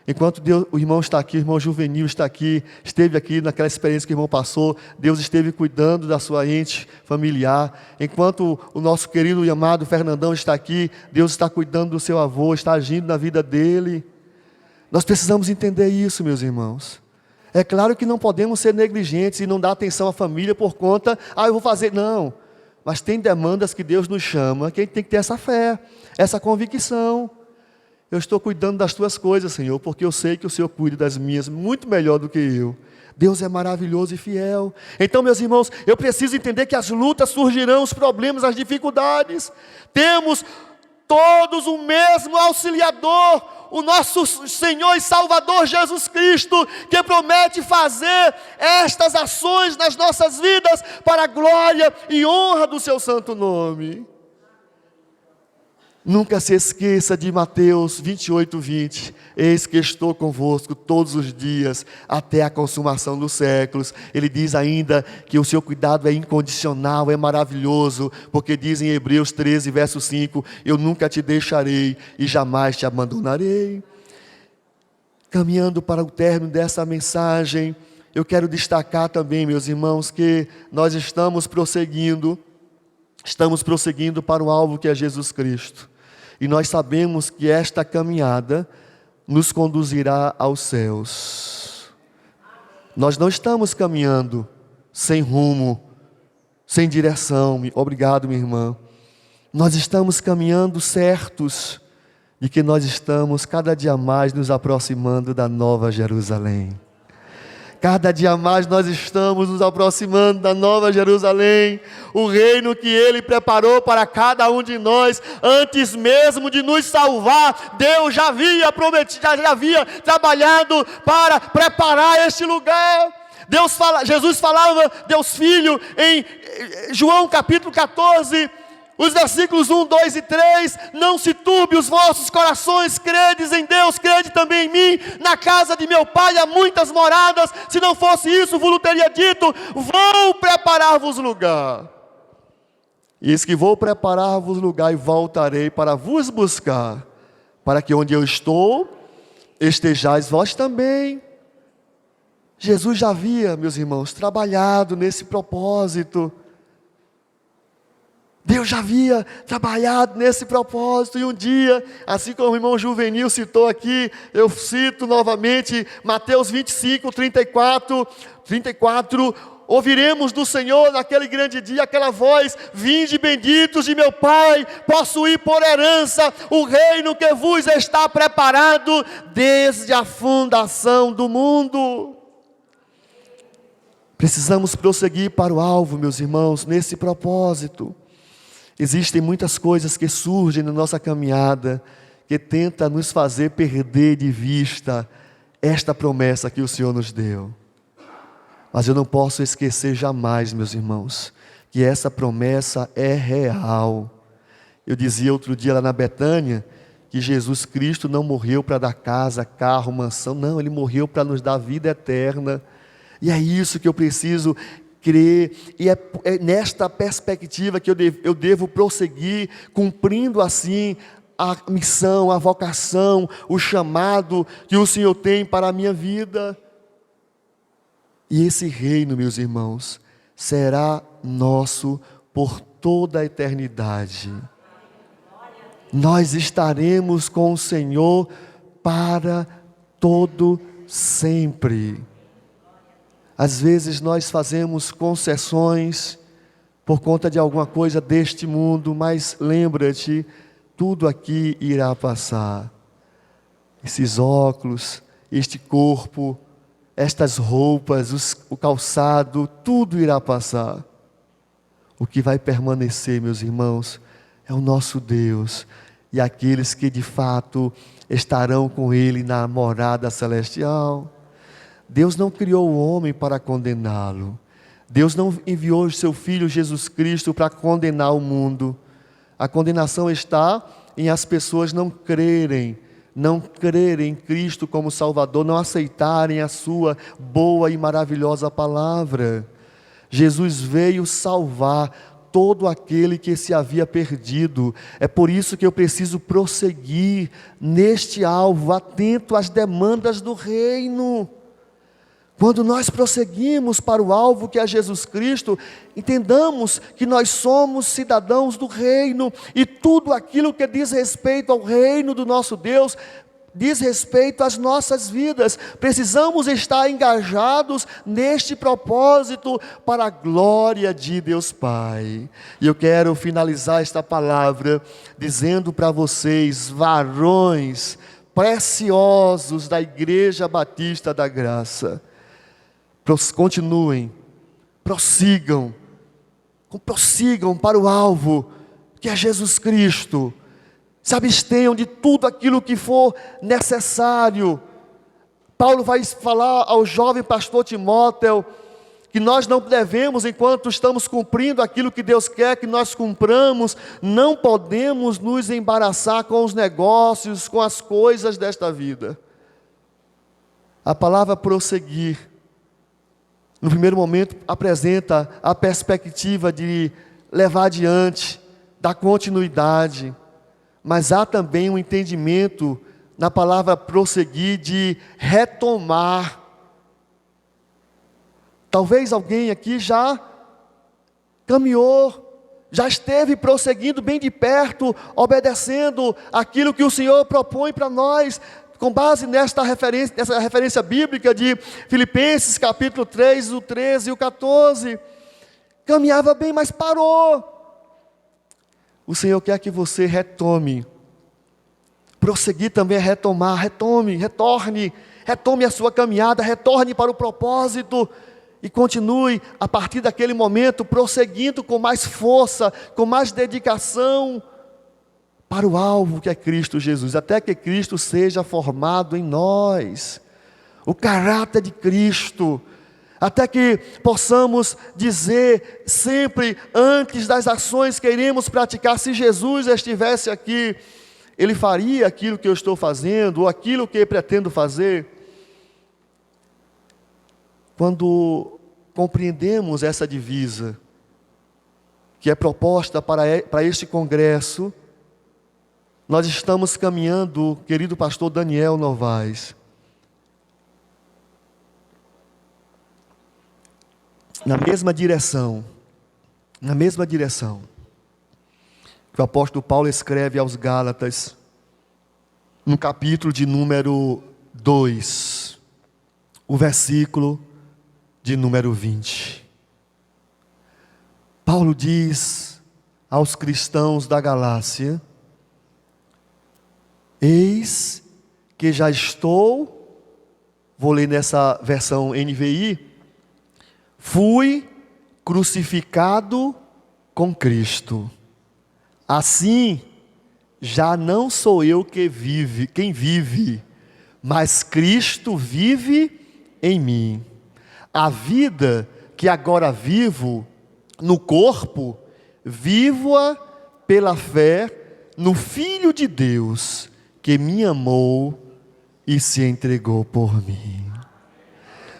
Enquanto o irmão está aqui, o irmão Juvenil está aqui, esteve aqui naquela experiência que o irmão passou, Deus esteve cuidando da sua ente familiar. Enquanto o nosso querido e amado Fernandão está aqui, Deus está cuidando do seu avô, está agindo na vida dele. Nós precisamos entender isso, meus irmãos. É claro que não podemos ser negligentes e não dar atenção à família por conta, eu vou fazer, não. Mas tem demandas que Deus nos chama, que a gente tem que ter essa fé, essa convicção. Eu estou cuidando das tuas coisas, Senhor, porque eu sei que o Senhor cuida das minhas muito melhor do que eu. Deus é maravilhoso e fiel. Então, meus irmãos, eu preciso entender que as lutas surgirão, os problemas, as dificuldades. Temos todos o mesmo auxiliador, o nosso Senhor e Salvador Jesus Cristo, que promete fazer estas ações nas nossas vidas para a glória e honra do seu santo nome. Nunca se esqueça de Mateus 28:20. Eis que estou convosco todos os dias, até a consumação dos séculos. Ele diz ainda que o seu cuidado é incondicional, é maravilhoso, porque diz em Hebreus 13, verso 5, eu nunca te deixarei e jamais te abandonarei. Caminhando para o término dessa mensagem, eu quero destacar também, meus irmãos, que nós estamos prosseguindo para o alvo que é Jesus Cristo. E nós sabemos que esta caminhada nos conduzirá aos céus. Nós não estamos caminhando sem rumo, sem direção. Obrigado, minha irmã. Nós estamos caminhando certos de que nós estamos cada dia mais nos aproximando da Nova Jerusalém. Cada dia mais nós estamos nos aproximando da Nova Jerusalém, o reino que Ele preparou para cada um de nós, antes mesmo de nos salvar. Deus já havia prometido, já havia trabalhado para preparar este lugar. Jesus falava, Deus Filho, em João capítulo 14, os versículos 1, 2 e 3, não se turbe os vossos corações, credes em Deus, crede também em mim, na casa de meu Pai há muitas moradas, se não fosse isso, vos teria dito, vou preparar-vos lugar. E eis que vou preparar-vos lugar e voltarei para vos buscar, para que onde eu estou, estejais vós também. Jesus já havia, meus irmãos, trabalhado nesse propósito. Deus já havia trabalhado nesse propósito, e um dia, assim como o irmão Juvenil citou aqui, eu cito novamente Mateus 25, 34, ouviremos do Senhor naquele grande dia, aquela voz, vinde benditos de meu Pai, possuí por herança o reino que vos está preparado desde a fundação do mundo. Precisamos prosseguir para o alvo, meus irmãos, nesse propósito. Existem muitas coisas que surgem na nossa caminhada, que tentam nos fazer perder de vista esta promessa que o Senhor nos deu. Mas eu não posso esquecer jamais, meus irmãos, que essa promessa é real. Eu dizia outro dia lá na Betânia, que Jesus Cristo não morreu para dar casa, carro, mansão, não, Ele morreu para nos dar vida eterna. E é isso que eu preciso crer, e é nesta perspectiva que eu devo prosseguir, cumprindo assim a missão, a vocação, o chamado que o Senhor tem para a minha vida. E esse reino, meus irmãos, será nosso por toda a eternidade. Nós estaremos com o Senhor para todo sempre. Às vezes nós fazemos concessões por conta de alguma coisa deste mundo, mas lembra-te, tudo aqui irá passar. Esses óculos, este corpo, estas roupas, o calçado, tudo irá passar. O que vai permanecer, meus irmãos, é o nosso Deus e aqueles que de fato estarão com Ele na morada celestial. Deus não criou o homem para condená-lo. Deus não enviou o seu Filho Jesus Cristo para condenar o mundo. A condenação está em as pessoas não crerem em Cristo como Salvador, não aceitarem a sua boa e maravilhosa palavra. Jesus veio salvar todo aquele que se havia perdido. É por isso que eu preciso prosseguir neste alvo, atento às demandas do reino. Quando nós prosseguimos para o alvo que é Jesus Cristo, entendamos que nós somos cidadãos do reino, e tudo aquilo que diz respeito ao reino do nosso Deus, diz respeito às nossas vidas. Precisamos estar engajados neste propósito para a glória de Deus Pai. E eu quero finalizar esta palavra dizendo para vocês, varões preciosos da Igreja Batista da Graça, continuem, prossigam para o alvo, que é Jesus Cristo. Se abstenham de tudo aquilo que for necessário. Paulo vai falar ao jovem pastor Timóteo que nós não devemos, enquanto estamos cumprindo aquilo que Deus quer que nós cumpramos, não podemos nos embaraçar com os negócios, com as coisas desta vida. A palavra prosseguir, no primeiro momento, apresenta a perspectiva de levar adiante, dar continuidade. Mas há também um entendimento na palavra prosseguir de retomar. Talvez alguém aqui já caminhou, já esteve prosseguindo bem de perto, obedecendo aquilo que o Senhor propõe para nós, com base nessa referência bíblica de Filipenses capítulo 3, o 13 e o 14. Caminhava bem, mas parou. O Senhor quer que você retome. Prosseguir também é retomar. Retorne a sua caminhada, retorne para o propósito e continue a partir daquele momento prosseguindo com mais força, com mais dedicação para o alvo que é Cristo Jesus, até que Cristo seja formado em nós, o caráter de Cristo, até que possamos dizer sempre, antes das ações que iremos praticar, se Jesus estivesse aqui, Ele faria aquilo que eu estou fazendo, ou aquilo que eu pretendo fazer. Quando compreendemos essa divisa, que é proposta para este congresso, nós estamos caminhando, querido pastor Daniel Novaes, na mesma direção que o apóstolo Paulo escreve aos Gálatas, no capítulo de número 2, o versículo de número 20. Paulo diz aos cristãos da Galácia: eis que já estou, vou ler nessa versão NVI, fui crucificado com Cristo. Assim, já não sou eu quem vive, mas Cristo vive em mim. A vida que agora vivo no corpo, vivo-a pela fé no Filho de Deus, que me amou e se entregou por mim.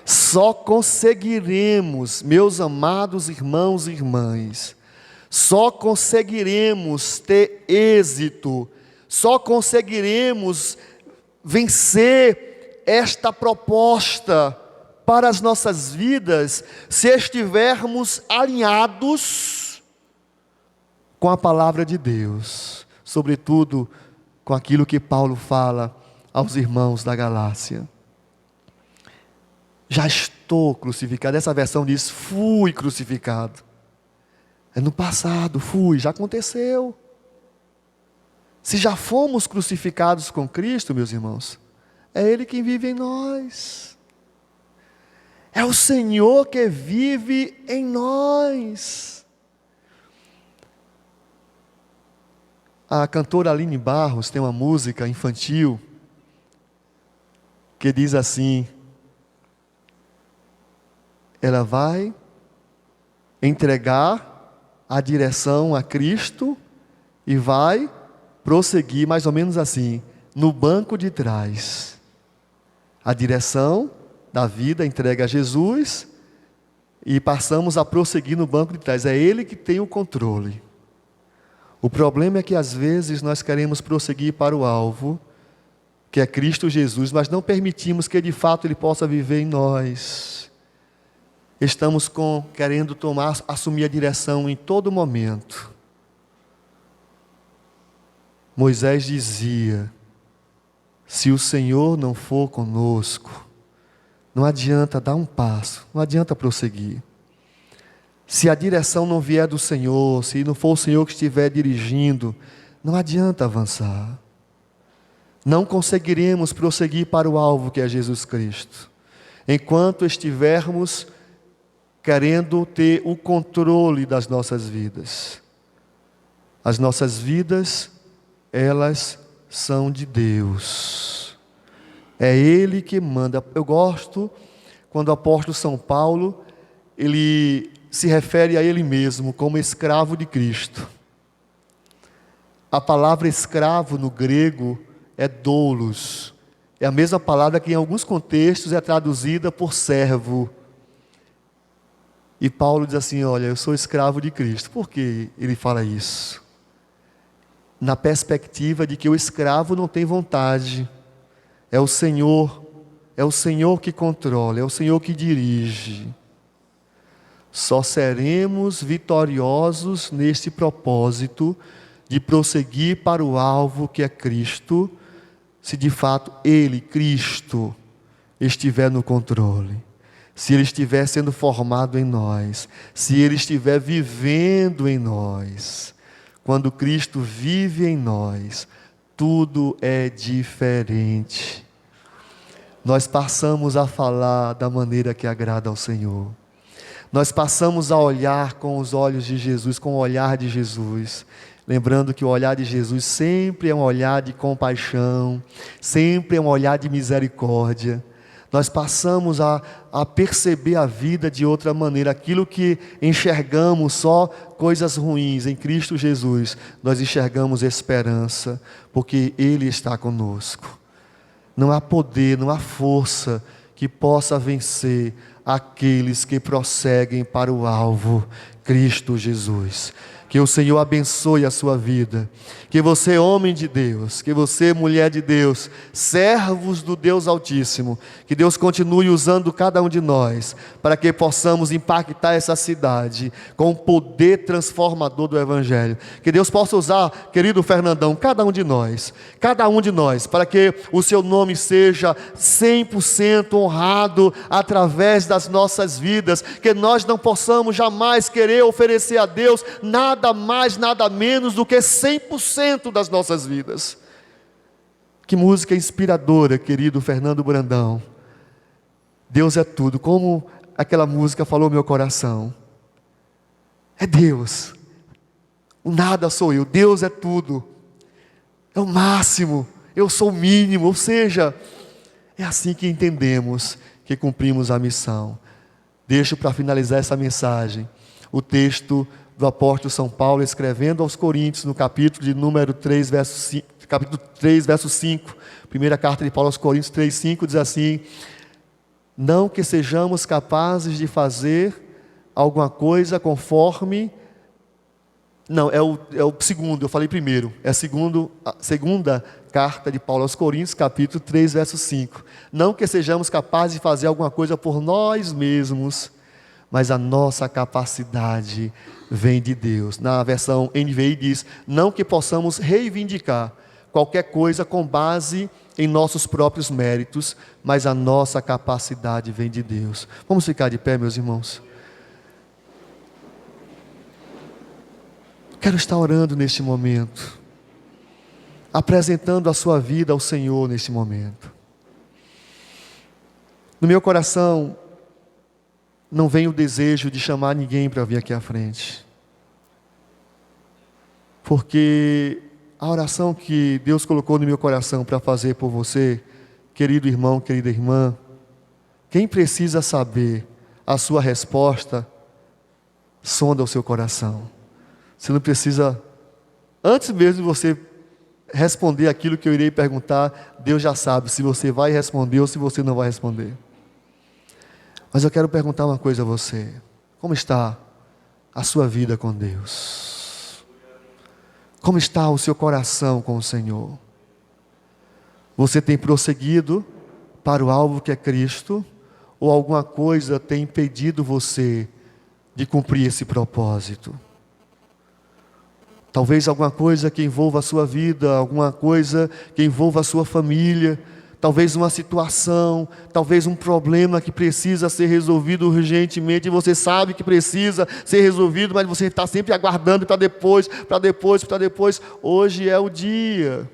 Só conseguiremos, meus amados irmãos e irmãs, só conseguiremos ter êxito, só conseguiremos vencer esta proposta para as nossas vidas, se estivermos alinhados com a palavra de Deus, sobretudo com aquilo que Paulo fala aos irmãos da Galácia. Já estou crucificado. Essa versão diz: fui crucificado. É no passado, já aconteceu. Se já fomos crucificados com Cristo, meus irmãos, é Ele quem vive em nós. É o Senhor que vive em nós. A cantora Aline Barros tem uma música infantil que diz assim: ela vai entregar a direção a Cristo e vai prosseguir mais ou menos assim, no banco de trás. A direção da vida entrega a Jesus e passamos a prosseguir no banco de trás. É Ele que tem o controle. O problema é que às vezes nós queremos prosseguir para o alvo, que é Cristo Jesus, mas não permitimos que de fato Ele possa viver em nós. Estamos querendo assumir a direção em todo momento. Moisés dizia: Se o Senhor não for conosco, não adianta dar um passo, não adianta prosseguir. Se a direção não vier do Senhor, se não for o Senhor que estiver dirigindo, não adianta avançar. Não conseguiremos prosseguir para o alvo que é Jesus Cristo, enquanto estivermos querendo ter o controle das nossas vidas. As nossas vidas, elas são de Deus. É Ele que manda. Eu gosto quando o apóstolo São Paulo, ele se refere a ele mesmo como escravo de Cristo. A palavra escravo no grego é doulos. É a mesma palavra que em alguns contextos é traduzida por servo. E Paulo diz assim, olha, eu sou escravo de Cristo. Por que ele fala isso? Na perspectiva de que o escravo não tem vontade. É o Senhor que controla, é o Senhor que dirige. Só seremos vitoriosos neste propósito de prosseguir para o alvo que é Cristo, se de fato Ele, Cristo, estiver no controle, se Ele estiver sendo formado em nós, se Ele estiver vivendo em nós. Quando Cristo vive em nós, tudo é diferente. Nós passamos a falar da maneira que agrada ao Senhor. Nós passamos a olhar com os olhos de Jesus, com o olhar de Jesus. Lembrando que o olhar de Jesus sempre é um olhar de compaixão, sempre é um olhar de misericórdia. Nós passamos a perceber a vida de outra maneira. Aquilo que enxergamos só coisas ruins em Cristo Jesus, nós enxergamos esperança, porque Ele está conosco. Não há poder, não há força que possa vencer aqueles que prosseguem para o alvo, Cristo Jesus. Que o Senhor abençoe a sua vida. Que você, homem de Deus, que você, mulher de Deus, servos do Deus Altíssimo, que Deus continue usando cada um de nós, para que possamos impactar essa cidade com o poder transformador do Evangelho. Que Deus possa usar, querido Fernandão, cada um de nós, para que o seu nome seja 100% honrado através das nossas vidas. Que nós não possamos jamais querer oferecer a Deus nada mais, nada menos do que 100% das nossas vidas. Que música inspiradora, querido Fernando Brandão. Deus é tudo, como aquela música falou meu coração. É Deus, o nada sou eu, Deus é tudo, é o máximo, eu sou o mínimo. Ou seja, é assim que entendemos que cumprimos a missão. Deixo para finalizar essa mensagem o texto do apóstolo São Paulo, escrevendo aos Coríntios, no capítulo de número 3, capítulo 3, verso 5, primeira carta de Paulo aos Coríntios 3, 5, diz assim: não que sejamos capazes de fazer alguma coisa conforme... Não, é o segundo, eu falei primeiro, é a segunda carta de Paulo aos Coríntios, capítulo 3, verso 5. Não que sejamos capazes de fazer alguma coisa por nós mesmos, mas a nossa capacidade vem de Deus. Na versão NVI diz, não que possamos reivindicar qualquer coisa com base em nossos próprios méritos, mas a nossa capacidade vem de Deus. Vamos ficar de pé, meus irmãos. Quero estar orando neste momento, apresentando a sua vida ao Senhor neste momento. No meu coração não vem o desejo de chamar ninguém para vir aqui à frente, porque a oração que Deus colocou no meu coração para fazer por você, querido irmão, querida irmã, quem precisa saber a sua resposta, sonda o seu coração. Você não precisa, antes mesmo de você responder aquilo que eu irei perguntar, Deus já sabe se você vai responder ou se você não vai responder. Mas eu quero perguntar uma coisa a você: como está a sua vida com Deus? Como está o seu coração com o Senhor? Você tem prosseguido para o alvo que é Cristo? Ou alguma coisa tem impedido você de cumprir esse propósito? Talvez alguma coisa que envolva a sua vida, alguma coisa que envolva a sua família, talvez uma situação, talvez um problema que precisa ser resolvido urgentemente, e você sabe que precisa ser resolvido, mas você está sempre aguardando para depois, para depois, para depois. Hoje é o dia.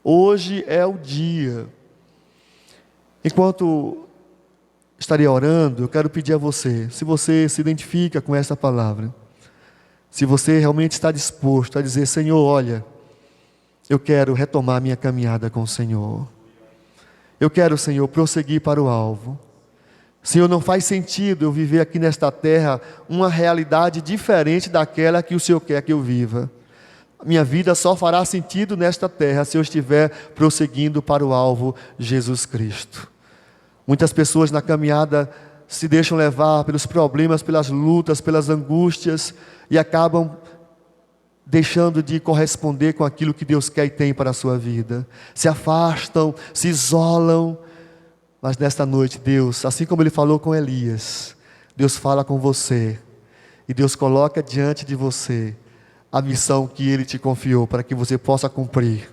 Hoje é o dia. Enquanto estaria orando, eu quero pedir a você, se você se identifica com essa palavra, se você realmente está disposto a dizer: Senhor, olha, eu quero retomar minha caminhada com o Senhor. Eu quero, Senhor, prosseguir para o alvo. Senhor, não faz sentido eu viver aqui nesta terra uma realidade diferente daquela que o Senhor quer que eu viva. Minha vida só fará sentido nesta terra se eu estiver prosseguindo para o alvo, Jesus Cristo. Muitas pessoas na caminhada se deixam levar pelos problemas, pelas lutas, pelas angústias, e acabam deixando de corresponder com aquilo que Deus quer e tem para a sua vida. Se afastam, se isolam. Mas nesta noite, Deus, assim como Ele falou com Elias, Deus fala com você. E Deus coloca diante de você a missão que Ele te confiou, para que você possa cumprir.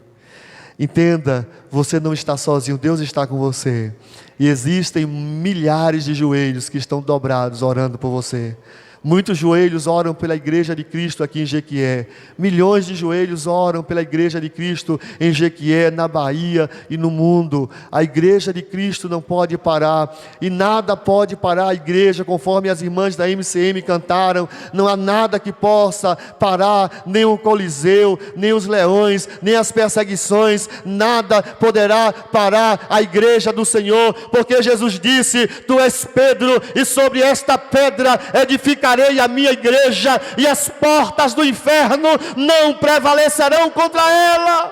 Entenda, você não está sozinho, Deus está com você. E existem milhares de joelhos que estão dobrados, orando por você. Muitos joelhos oram pela Igreja de Cristo aqui em Jequié. Milhões de joelhos oram pela Igreja de Cristo em Jequié, na Bahia e no mundo. A Igreja de Cristo não pode parar. E nada pode parar a Igreja, conforme as irmãs da MCM cantaram. Não há nada que possa parar, nem o Coliseu, nem os leões, nem as perseguições. Nada poderá parar a Igreja do Senhor. Porque Jesus disse: Tu és Pedro, e sobre esta pedra edificarei a minha igreja, e as portas do inferno não prevalecerão contra ela.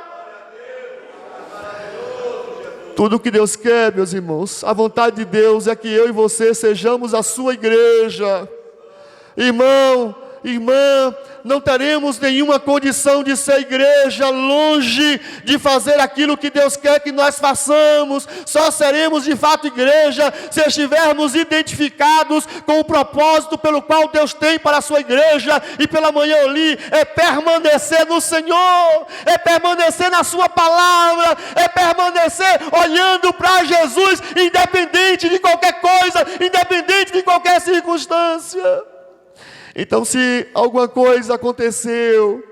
Tudo que Deus quer, meus irmãos, a vontade de Deus é que eu e você sejamos a sua igreja. Irmão, irmã, não teremos nenhuma condição de ser igreja longe de fazer aquilo que Deus quer que nós façamos. Só seremos de fato igreja se estivermos identificados com o propósito pelo qual Deus tem para a sua igreja. E pela manhã eu li: é permanecer no Senhor, é permanecer na sua palavra, é permanecer olhando para Jesus, independente de qualquer coisa, independente de qualquer circunstância. Então, se alguma coisa aconteceu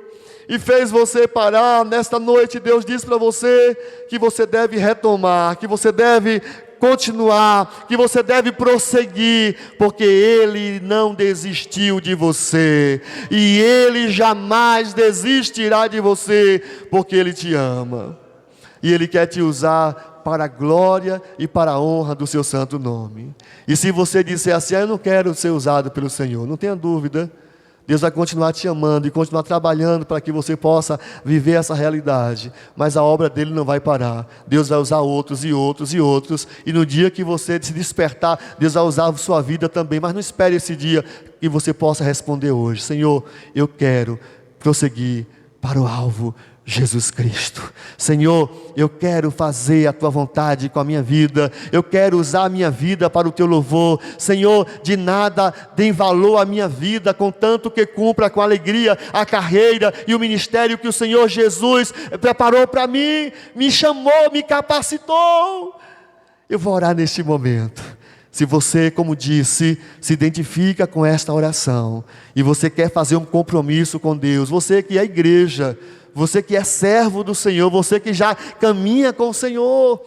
e fez você parar, nesta noite Deus diz para você que você deve retomar, que você deve continuar, que você deve prosseguir, porque Ele não desistiu de você, e Ele jamais desistirá de você, porque Ele te ama, e Ele quer te usar para a glória e para a honra do seu santo nome. E se você disser assim: eu não quero ser usado pelo Senhor, não tenha dúvida, Deus vai continuar te amando e continuar trabalhando para que você possa viver essa realidade, mas a obra dele não vai parar. Deus vai usar outros e outros e outros, e no dia que você se despertar, Deus vai usar a sua vida também. Mas não espere esse dia que você possa responder hoje: Senhor, eu quero prosseguir para o alvo, Jesus Cristo. Senhor, eu quero fazer a Tua vontade com a minha vida, eu quero usar a minha vida para o Teu louvor. Senhor, de nada tem valor a minha vida, contanto que cumpra com alegria a carreira e o ministério que o Senhor Jesus preparou para mim, me chamou, me capacitou. Eu vou orar neste momento. Se você, como disse, se identifica com esta oração, e você quer fazer um compromisso com Deus, você que é igreja, você que é servo do Senhor, você que já caminha com o Senhor,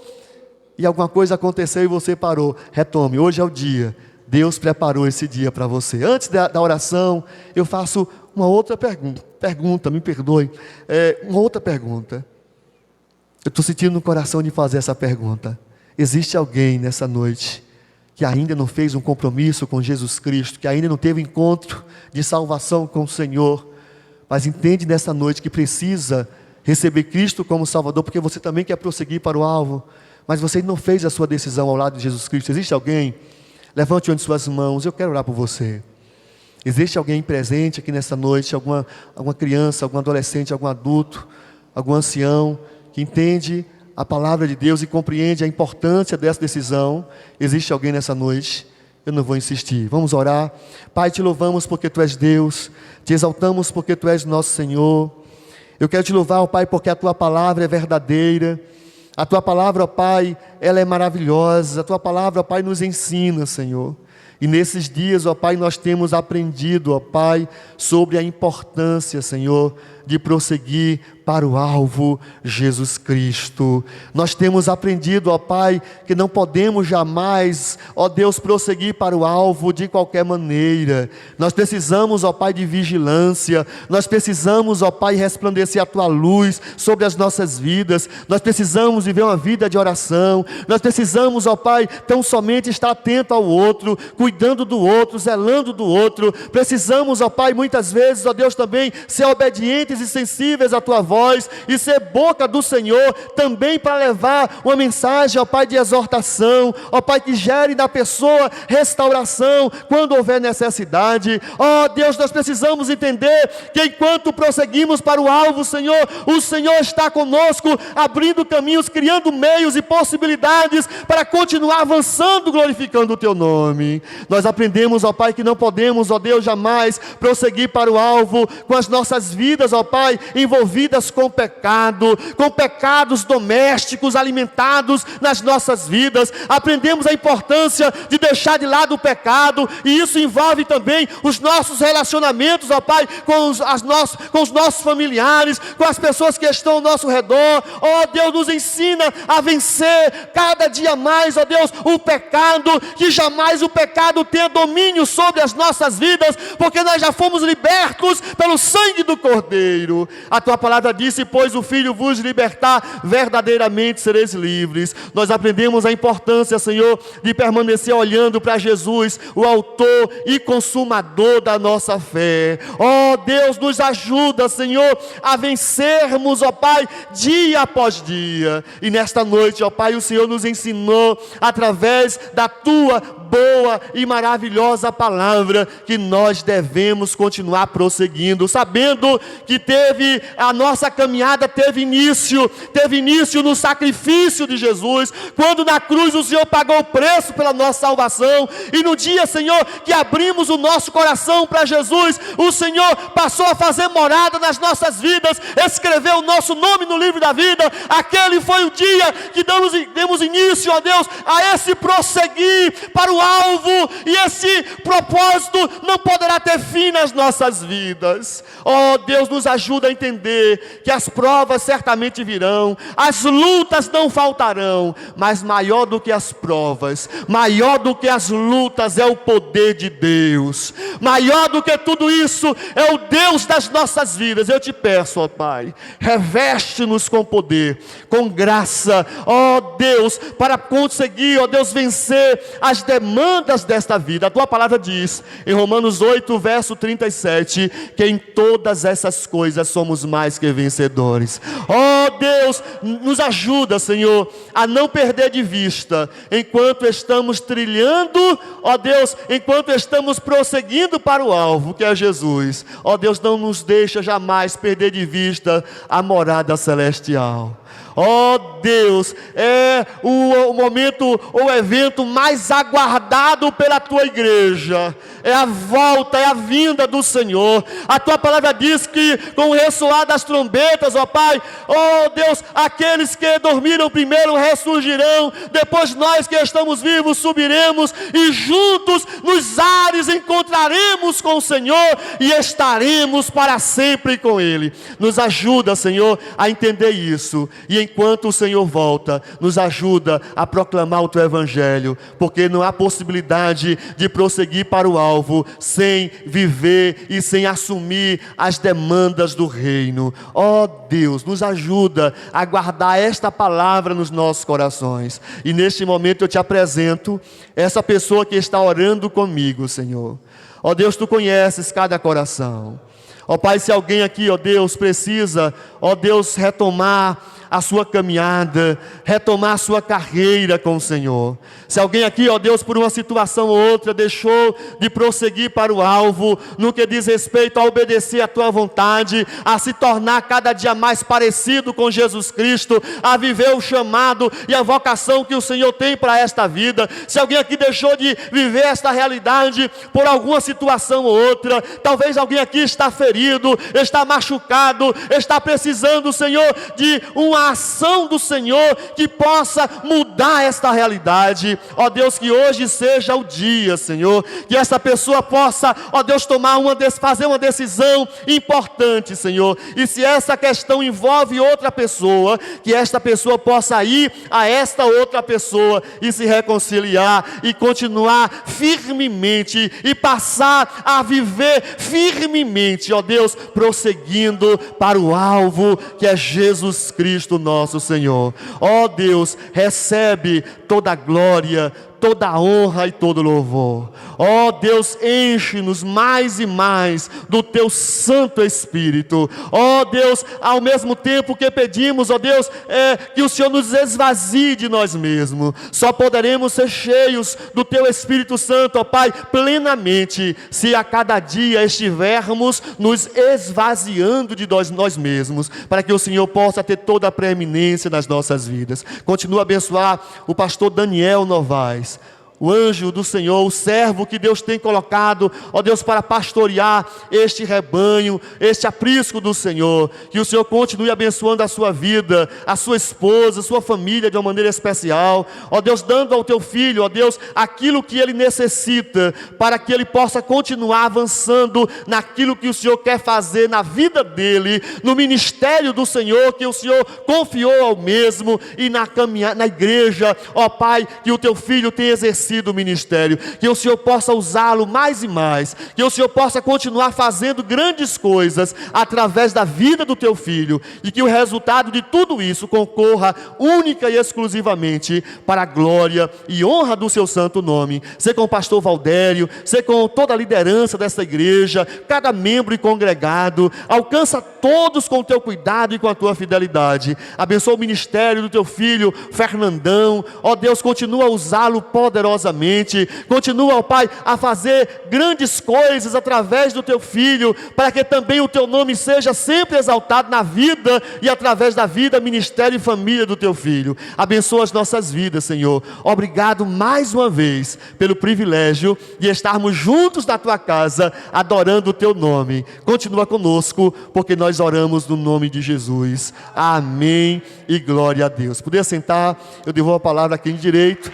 e alguma coisa aconteceu e você parou, retome, hoje é o dia. Deus preparou esse dia para você. Antes da oração, eu faço uma outra pergunta, me perdoe, uma outra pergunta. Eu estou sentindo no coração de fazer essa pergunta. Existe alguém nessa noite que ainda não fez um compromisso com Jesus Cristo, que ainda não teve encontro de salvação com o Senhor, mas entende nessa noite que precisa receber Cristo como Salvador, porque você também quer prosseguir para o alvo, mas você não fez a sua decisão ao lado de Jesus Cristo? Existe alguém? Levante uma de suas mãos, eu quero orar por você. Existe alguém presente aqui nessa noite, alguma criança, algum adolescente, algum adulto, algum ancião, que entende a palavra de Deus e compreende a importância dessa decisão? Existe alguém nessa noite? eu não vou insistir. Vamos orar. Pai, te louvamos porque Tu és Deus, te exaltamos porque Tu és nosso Senhor. Eu quero te louvar, ó Pai, porque a Tua palavra é verdadeira. A Tua palavra, ó Pai, ela é maravilhosa. A Tua palavra, ó Pai, nos ensina, Senhor. E nesses dias, ó Pai, nós temos aprendido, ó Pai, sobre a importância, Senhor, de prosseguir para o alvo, Jesus Cristo. Nós temos aprendido, ó Pai, que não podemos jamais, ó Deus, prosseguir para o alvo de qualquer maneira. Nós precisamos, ó Pai, de vigilância. Nós precisamos, ó Pai, resplandecer a Tua luz sobre as nossas vidas. Nós precisamos viver uma vida de oração. Nós precisamos, ó Pai, tão somente estar atento ao outro, cuidando do outro, zelando do outro. Precisamos, ó Pai, muitas vezes, ó Deus, também ser obedientes e sensíveis à Tua voz e ser boca do Senhor também para levar uma mensagem, ó Pai, de exortação, ó Pai, que gere na pessoa restauração quando houver necessidade. Ó Deus, nós precisamos entender que enquanto prosseguimos para o alvo, Senhor, o Senhor está conosco, abrindo caminhos, criando meios e possibilidades para continuar avançando, glorificando o Teu nome. Nós aprendemos, ó Pai, que não podemos, ó Deus, jamais prosseguir para o alvo com as nossas vidas, ó Pai, envolvidas com pecado, com pecados domésticos alimentados nas nossas vidas. Aprendemos a importância de deixar de lado o pecado, e isso envolve também os nossos relacionamentos, ó Pai, com os nossos familiares, com as pessoas que estão ao nosso redor. Ó Deus, nos ensina a vencer cada dia mais, ó Deus, o pecado, que jamais o pecado tenha domínio sobre as nossas vidas, porque nós já fomos libertos pelo sangue do Cordeiro. A Tua palavra disse: pois o Filho vos libertar, verdadeiramente sereis livres. Nós aprendemos a importância, Senhor, de permanecer olhando para Jesus, o autor e consumador da nossa fé. Ó Deus, nos ajuda, Senhor, a vencermos, ó Pai, dia após dia. E nesta noite, ó Pai, o Senhor nos ensinou, através da Tua boa e maravilhosa palavra, que nós devemos continuar prosseguindo, sabendo que a nossa caminhada teve início no sacrifício de Jesus, quando na cruz o Senhor pagou o preço pela nossa salvação, e no dia, Senhor, que abrimos o nosso coração para Jesus, o Senhor passou a fazer morada nas nossas vidas, escreveu o nosso nome no livro da vida. Aquele foi o dia que demos início, ó Deus, a esse prosseguir para o alvo, e esse propósito não poderá ter fim nas nossas vidas. Ó Deus, nos ajuda a entender que as provas certamente virão, as lutas não faltarão, mas maior do que as provas, maior do que as lutas é o poder de Deus. Maior do que tudo isso é o Deus das nossas vidas. Eu te peço, ó Pai, reveste-nos com poder, com graça, ó Deus, para conseguir, ó Deus, vencer as demandas desta vida. A Tua palavra diz, em Romanos 8, verso 37, que em todas essas coisas somos mais que vencedores. Ó Deus, nos ajuda, Senhor, a não perder de vista, enquanto estamos trilhando, ó Deus, enquanto estamos prosseguindo para o alvo, que é Jesus. Ó Deus, não nos deixa jamais perder de vista a morada celestial. Ó Deus, é o momento, o evento mais aguardado pela Tua igreja, é a volta, é a vinda do Senhor. A Tua palavra diz que com o ressoar das trombetas, ó Pai, ó Deus, aqueles que dormiram primeiro ressurgirão, depois nós que estamos vivos subiremos, e juntos nos ares encontraremos com o Senhor, e estaremos para sempre com Ele. Nos ajuda, Senhor, a entender isso, e enquanto o Senhor volta, nos ajuda a proclamar o Teu Evangelho, porque não há possibilidade de prosseguir para o alvo sem viver e sem assumir as demandas do reino. Ó Deus, nos ajuda a guardar esta palavra nos nossos corações. E neste momento eu te apresento essa pessoa que está orando comigo, Senhor. Ó Deus, Tu conheces cada coração. Ó Pai, se alguém aqui, ó Deus, precisa, ó Deus, retomar a sua caminhada, retomar a sua carreira com o Senhor. Se alguém aqui, ó Deus, por uma situação ou outra, deixou de prosseguir para o alvo, no que diz respeito a obedecer a tua vontade, a se tornar cada dia mais parecido com Jesus Cristo, a viver o chamado e a vocação que o Senhor tem para esta vida. Se alguém aqui deixou de viver esta realidade por alguma situação ou outra, talvez alguém aqui está ferido, está machucado, está precisando, Senhor, de uma ação do Senhor que possa mudar esta realidade. Ó Deus, que hoje seja o dia, Senhor, que essa pessoa possa, ó Deus, fazer uma decisão importante, Senhor. E se essa questão envolve outra pessoa, que esta pessoa possa ir a esta outra pessoa e se reconciliar e continuar firmemente e passar a viver firmemente, ó Deus, prosseguindo para o alvo que é Jesus Cristo nosso Senhor. Ó Deus, recebe toda a glória, toda a honra e todo louvor. Ó Deus, enche-nos mais e mais do teu Santo Espírito. Ó Deus, ao mesmo tempo que pedimos, ó Deus, que o Senhor nos esvazie de nós mesmos. Só poderemos ser cheios do teu Espírito Santo, ó Pai, plenamente, se a cada dia estivermos nos esvaziando de nós mesmos, para que o Senhor possa ter toda a preeminência nas nossas vidas. Continua a abençoar o pastor Daniel Novaes, o anjo do Senhor, o servo que Deus tem colocado, ó Deus, para pastorear este rebanho, este aprisco do Senhor. Que o Senhor continue abençoando a sua vida, a sua esposa, a sua família de uma maneira especial. Ó Deus, dando ao teu filho, ó Deus, aquilo que ele necessita, para que ele possa continuar avançando naquilo que o Senhor quer fazer na vida dele, no ministério do Senhor, que o Senhor confiou ao mesmo, e na igreja, ó Pai, que o teu filho tem exercido o ministério, que o Senhor possa usá-lo mais e mais, que o Senhor possa continuar fazendo grandes coisas através da vida do teu filho, e que o resultado de tudo isso concorra única e exclusivamente para a glória e honra do seu santo nome. Ser com o pastor Valdério, ser com toda a liderança desta igreja, cada membro e congregado, alcança todos com o teu cuidado e com a tua fidelidade. Abençoa o ministério do teu filho Fernandão, ó Deus, continua a usá-lo poderosamente. Continua, ó Pai, a fazer grandes coisas através do teu filho, para que também o teu nome seja sempre exaltado na vida e através da vida, ministério e família do teu filho. Abençoa as nossas vidas, Senhor. Obrigado mais uma vez pelo privilégio de estarmos juntos na tua casa, adorando o teu nome. Continua conosco, porque nós oramos no nome de Jesus. Amém e glória a Deus. Poder sentar, eu devolvo a palavra a quem de direito.